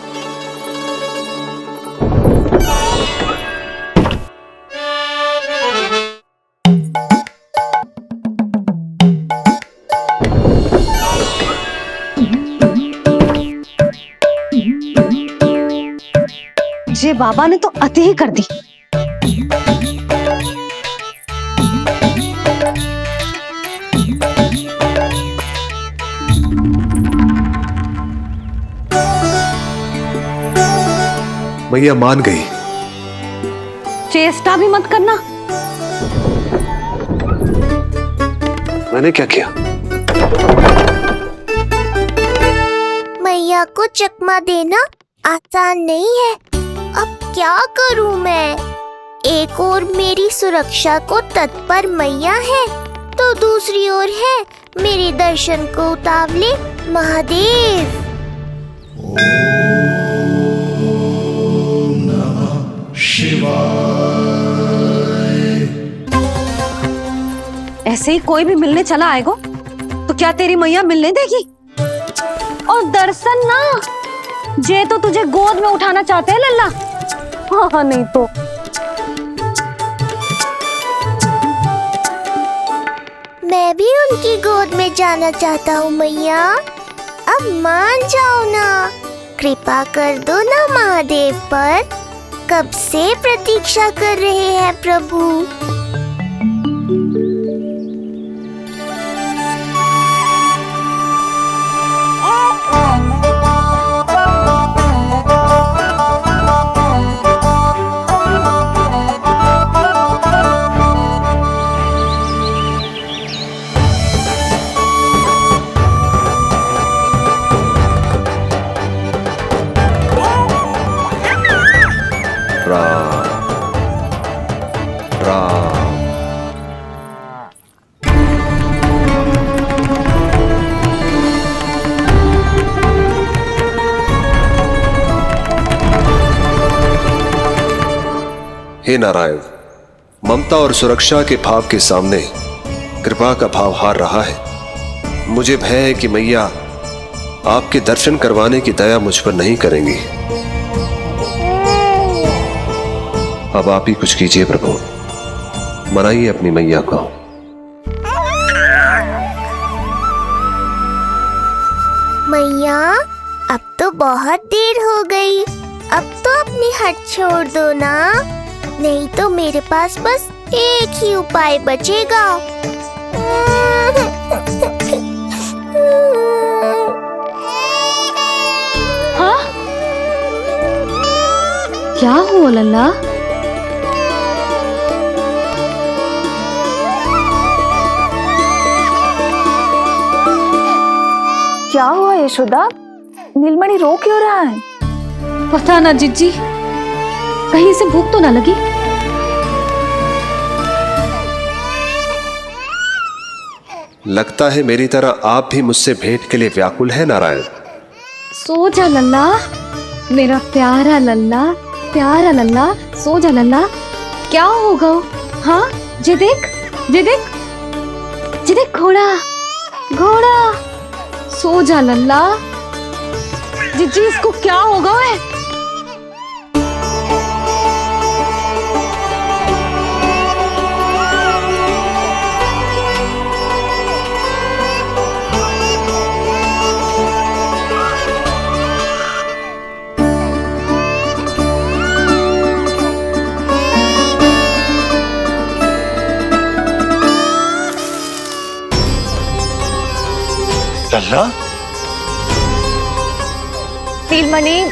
ये बाबा ने तो अति ही कर दी। मैया मान गई। चेष्टा भी मत करना। मैंने क्या किया? मैया को चकमा देना आसान नहीं है। अब क्या करूं मैं? एक ओर मेरी सुरक्षा को तत्पर मैया है, तो दूसरी ओर है मेरे दर्शन को उतावले महादेव। ऐसे ही कोई भी मिलने चला आएगा तो क्या तेरी मैया मिलने देगी? और दर्शन ना, जे तो तुझे गोद में उठाना चाहते हैं लल्ला। हाँ नहीं तो मैं भी उनकी गोद में जाना चाहता हूँ मैया। अब मान जाओ ना, कृपा कर दो ना महादेव पर। कब से प्रतीक्षा कर रहे हैं प्रभु। हे नारायण, ममता और सुरक्षा के भाव के सामने कृपा का भाव हार रहा है। मुझे भय है कि मैया आपके दर्शन करवाने की दया मुझ पर नहीं करेंगी। अब आप ही कुछ कीजिए प्रभु, मनाइए अपनी मैया को। मैया, अब तो बहुत देर हो गई। अब तो अपनी हट छोड़ दो ना, नहीं तो मेरे पास बस एक ही उपाय बचेगा। हाँ? क्या हुआ लल्ला? क्या हुआ यशोदा? नीलमणि रो क्यों रहा है? पता ना जीजी, कहीं से भूख तो ना लगी। लगता है मेरी तरह आप भी मुझसे भेंट के लिए व्याकुल है नारायण। सो जा लल्ला, मेरा प्यारा लल्ला, प्यारा लल्ला, सो जा लल्ला। क्या होगा? हाँ, जे देख, जे देख, जे देख, घोड़ा, घोड़ा। सो जा लल्ला। जीजी, इसको क्या होगा? है लल्ला, नीलमणि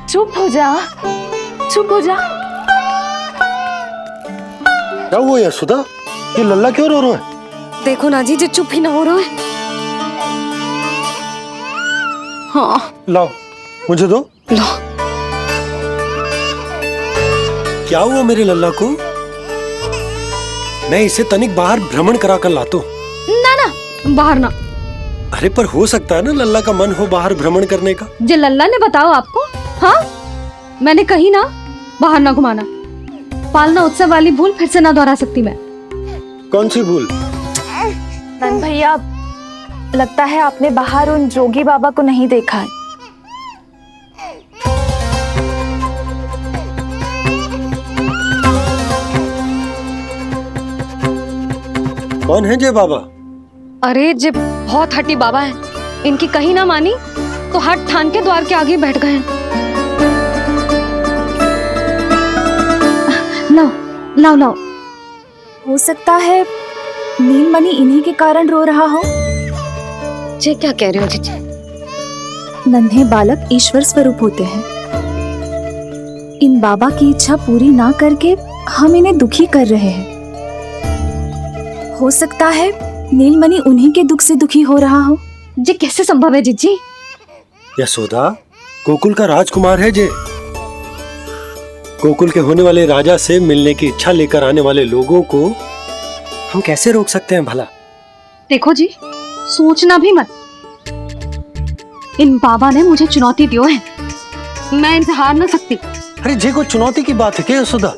चुप हो जा, चुप हो जा। क्या हुआ यशोदा? ये लल्ला क्यों रो रहा है? देखो ना जीजी, चुप ही ना हो रहा है। हाँ, लाओ, मुझे दो। लो। क्या हुआ मेरे लल्ला को? मैं इसे तनिक बाहर भ्रमण करा कर लाता हूँ। ना ना, बाहर ना। अरे पर हो सकता है ना लल्ला का मन हो बाहर भ्रमण करने का। जे लल्ला ने बताओ आपको? हाँ, मैंने कही ना बाहर ना घुमाना। पालना उत्सव वाली भूल फिर से ना दोहरा सकती मैं। कौन सी भूल? नंद भैया, लगता है आपने बाहर उन जोगी बाबा को नहीं देखा है। कौन है जय बाबा? अरे जे बहुत हट्टी बाबा है, इनकी कहीं ना मानी तो हट ठान के द्वार के आगे बैठ गए। लाओ लाओ लाओ। हो सकता है नीलमणि इन्हीं के कारण रो रहा हो। जे क्या कह रहे हो जीजी? नन्हे बालक ईश्वर स्वरूप होते हैं। इन बाबा की इच्छा पूरी ना करके हम इन्हें दुखी कर रहे हैं। हो सकता है नीलमणि उन्हीं के दुख से दुखी हो रहा हो। जे कैसे संभव है जीजी? यशोदा, गोकुल का राजकुमार है जे। गोकुल के होने वाले राजा से मिलने की इच्छा लेकर आने वाले लोगों को हम कैसे रोक सकते हैं भला? देखो जी, सोचना भी मत। इन बाबा ने मुझे चुनौती दियो है, मैं इनसे हार ना सकती। अरे जे कोई चुनौती की बात है क्या यशोदा?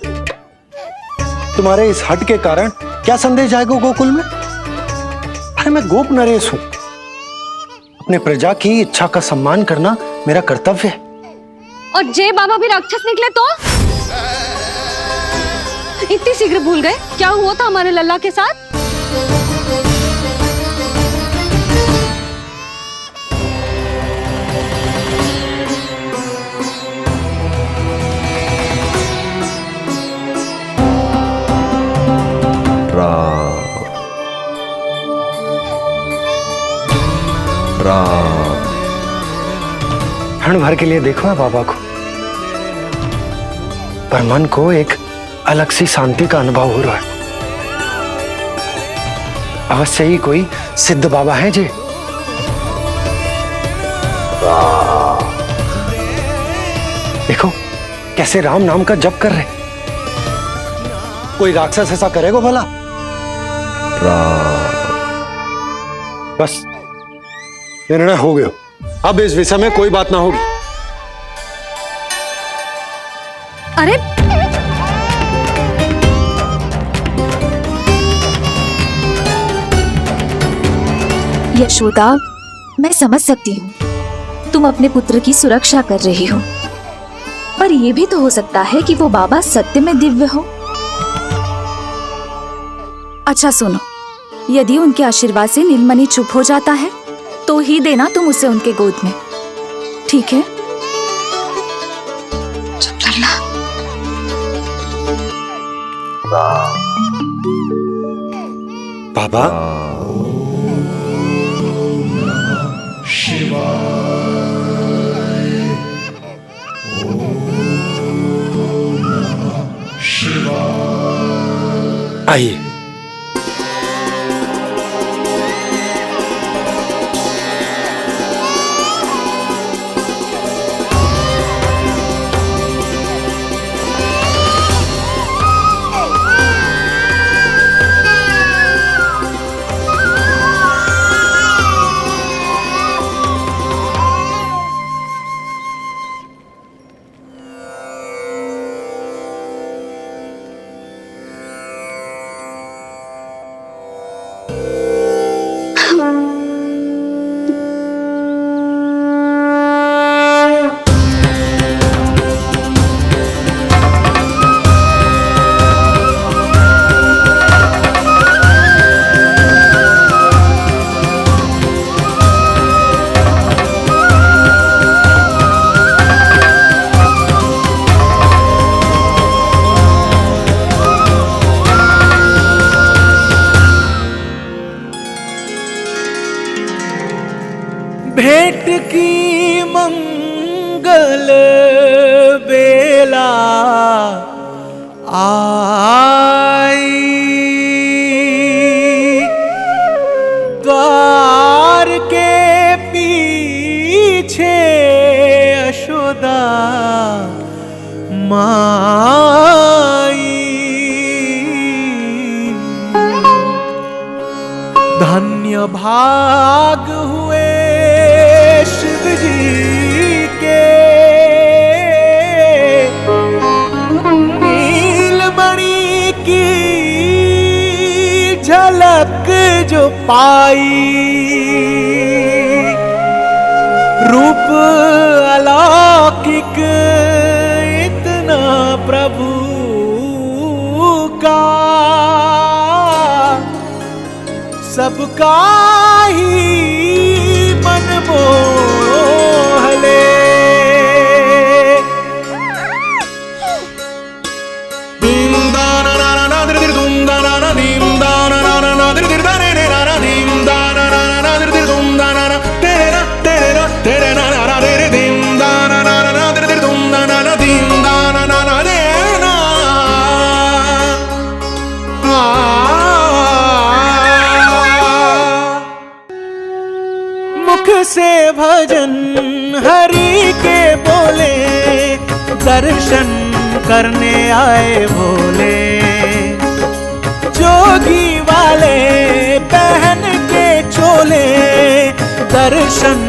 तुम्हारे इस हट के कारण क्या संदेश जाएगा गोकुल में? अरे मैं गोप नरेश हूं। अपने प्रजा की इच्छा का सम्मान करना मेरा कर्तव्य है। और जे बाबा भी राक्षस निकले तो? इतनी शीघ्र भूल गए क्या हुआ था हमारे लल्ला के साथ? क्षण भर के लिए देखो है बाबा को, पर मन को एक अलग सी शांति का अनुभव हो रहा है। अवश्य ही कोई सिद्ध बाबा है जी। देखो कैसे राम नाम का जप कर रहे। कोई राक्षस ऐसा करेगा भला? बस निर्णय हो गया, अब इस विषय में कोई बात ना होगी। अरे यशोदा, मैं समझ सकती हूँ तुम अपने पुत्र की सुरक्षा कर रही हो, पर यह भी तो हो सकता है कि वो बाबा सत्य में दिव्य हो। अच्छा सुनो, यदि उनके आशीर्वाद से नीलमणि चुप हो जाता है तो ही देना तुम उसे उनके गोद में, ठीक है? चुप करना। बाबा, आइए। भेंट की मंगल बेला आई, द्वार के पीछे यशोदा माई। धन्य भाग हुए शिव जी के, नीलमणि की झलक जो पाई, रूप अलौकिक इतना प्रभु का, सबका ही मन मोह ले। से भजन हरि के बोले, दर्शन करने आए भोले, जोगी वाले पहन के चोले, दर्शन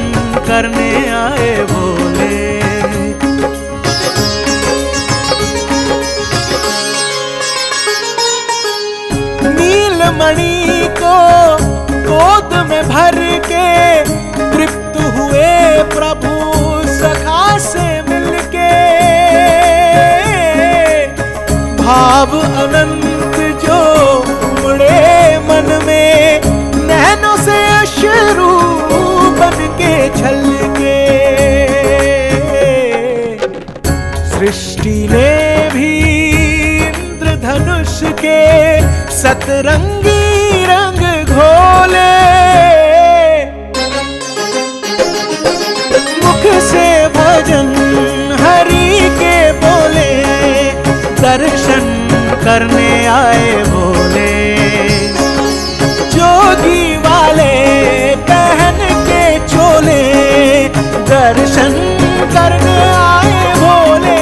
करने आए भोले। नीलमणि को गोद में भर के तृप्त हुए प्रभु सखा से मिलके, भाव अनंत जो उमड़े मन में, नैनों से अश्रु बन के छलके। सृष्टि ने भी इंद्रधनुष के सतरंगी रंग घोले, से भजन हरि के बोले, दर्शन करने आए भोले, जोगी वाले पहन के चोले, दर्शन करने आए भोले।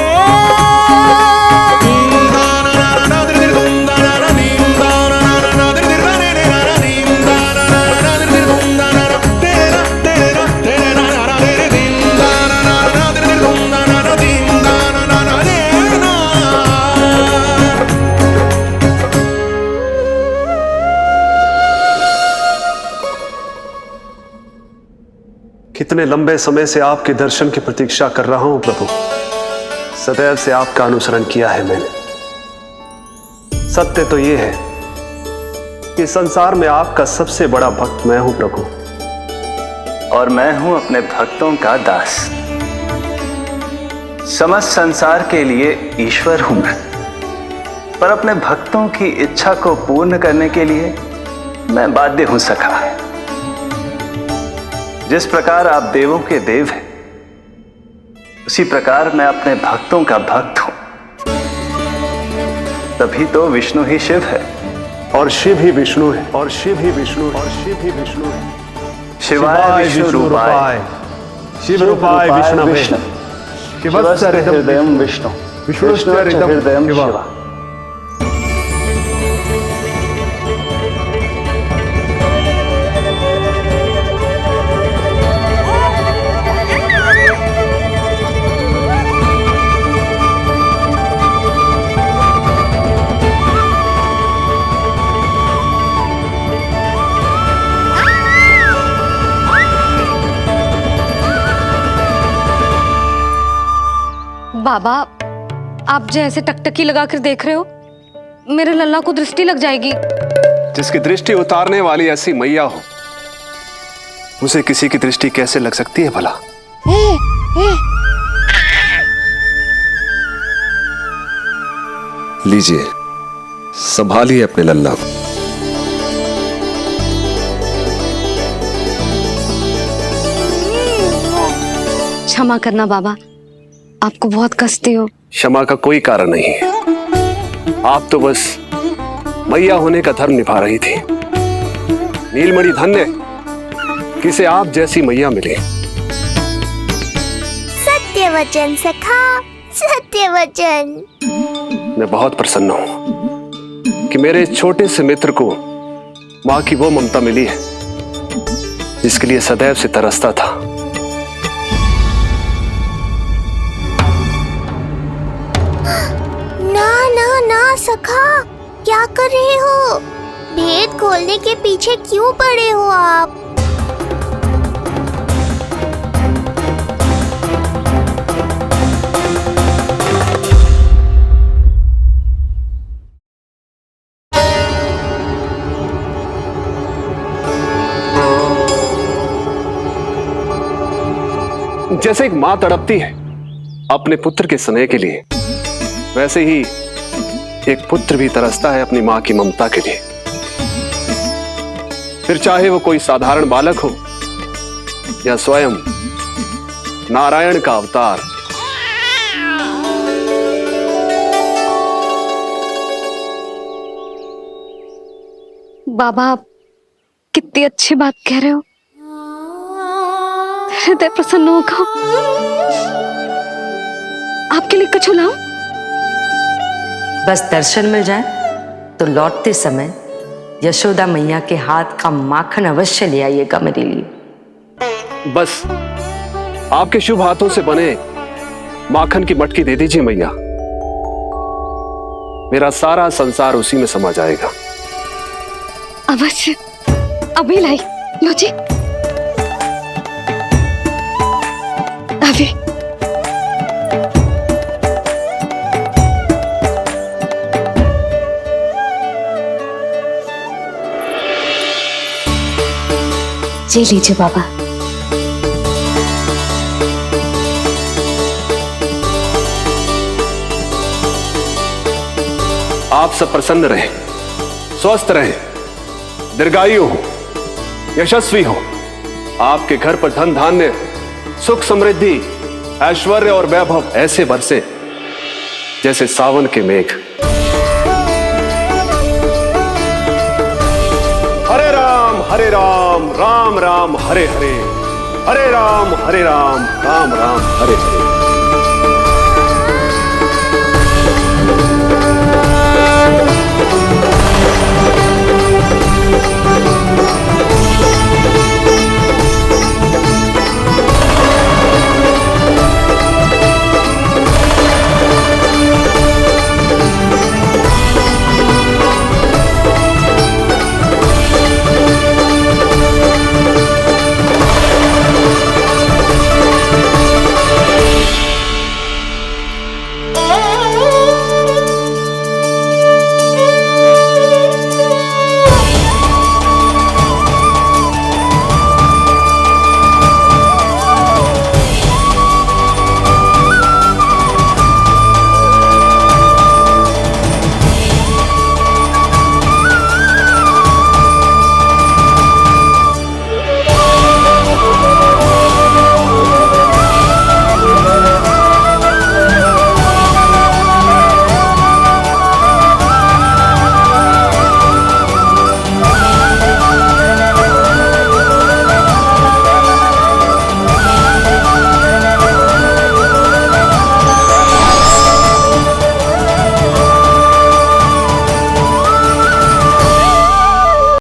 कितने लंबे समय से आपके दर्शन की प्रतीक्षा कर रहा हूं प्रभु। सदैव से आपका अनुसरण किया है मैंने। सत्य तो यह है कि संसार में आपका सबसे बड़ा भक्त मैं हूं प्रभु, और मैं हूं अपने भक्तों का दास। समस्त संसार के लिए ईश्वर हूं मैं, पर अपने भक्तों की इच्छा को पूर्ण करने के लिए मैं बाध्य हूं सखा। जिस प्रकार आप देवों के देव हैं, उसी प्रकार मैं अपने भक्तों का भक्त हूं। तभी तो विष्णु ही शिव है, और शिव ही विष्णु है, और शिव ही विष्णु है, और शिव ही विष्णु है। शिवाय विष्णु रूपाय, शिव रूपाय विष्णवे, शिवस्य हृदयं विष्णु, विष्णुश्च हृदयं शिव। बाबा, आप जैसे टकटकी लगाकर देख रहे हो, मेरे लल्ला को दृष्टि लग जाएगी। जिसकी दृष्टि उतारने वाली ऐसी मैया हो, उसे किसी की दृष्टि कैसे लग सकती है भला? लीजिए, संभालिए अपने लल्ला को। क्षमा करना बाबा, आपको बहुत कष्ट हो। क्षमा का कोई कारण नहीं है। आप तो बस मैया होने का धर्म निभा रही थी। नीलमणि धन्य किसे आप जैसी मैया मिले। सत्य वचन सखा, सत्य वचन। मैं बहुत प्रसन्न हूं कि मेरे इस छोटे से मित्र को मां की वो ममता मिली है जिसके लिए सदैव से तरसता था। ना ना ना सखा, क्या कर रहे हो? भेद खोलने के पीछे क्यों पड़े हो आप? जैसे एक मां तड़पती है अपने पुत्र के स्नेह के लिए, वैसे ही एक पुत्र भी तरसता है अपनी मां की ममता के लिए। फिर चाहे वो कोई साधारण बालक हो या स्वयं नारायण का अवतार। बाबा, आप कितनी अच्छी बात कह रहे हो। हृदय प्रसन्न होगा। आपके लिए कुछ लाऊं? बस दर्शन मिल जाए तो लौटते समय यशोदा मैया के हाथ का माखन अवश्य ले आइएगा मेरे लिए। बस आपके शुभ हाथों से बने माखन की मटकी दे दीजिए मैया, मेरा सारा संसार उसी में समा जाएगा। अवश्य, अभी लाई। लो जी, अभी। जी लीजिए बाबा। आप सब प्रसन्न रहें, स्वस्थ रहें, दीर्घायु हो, यशस्वी हो। आपके घर पर धन धान्य, सुख समृद्धि, ऐश्वर्य और वैभव ऐसे बरसे जैसे सावन के मेघ। हरे राम राम राम हरे हरे, हरे राम राम राम हरे हरे।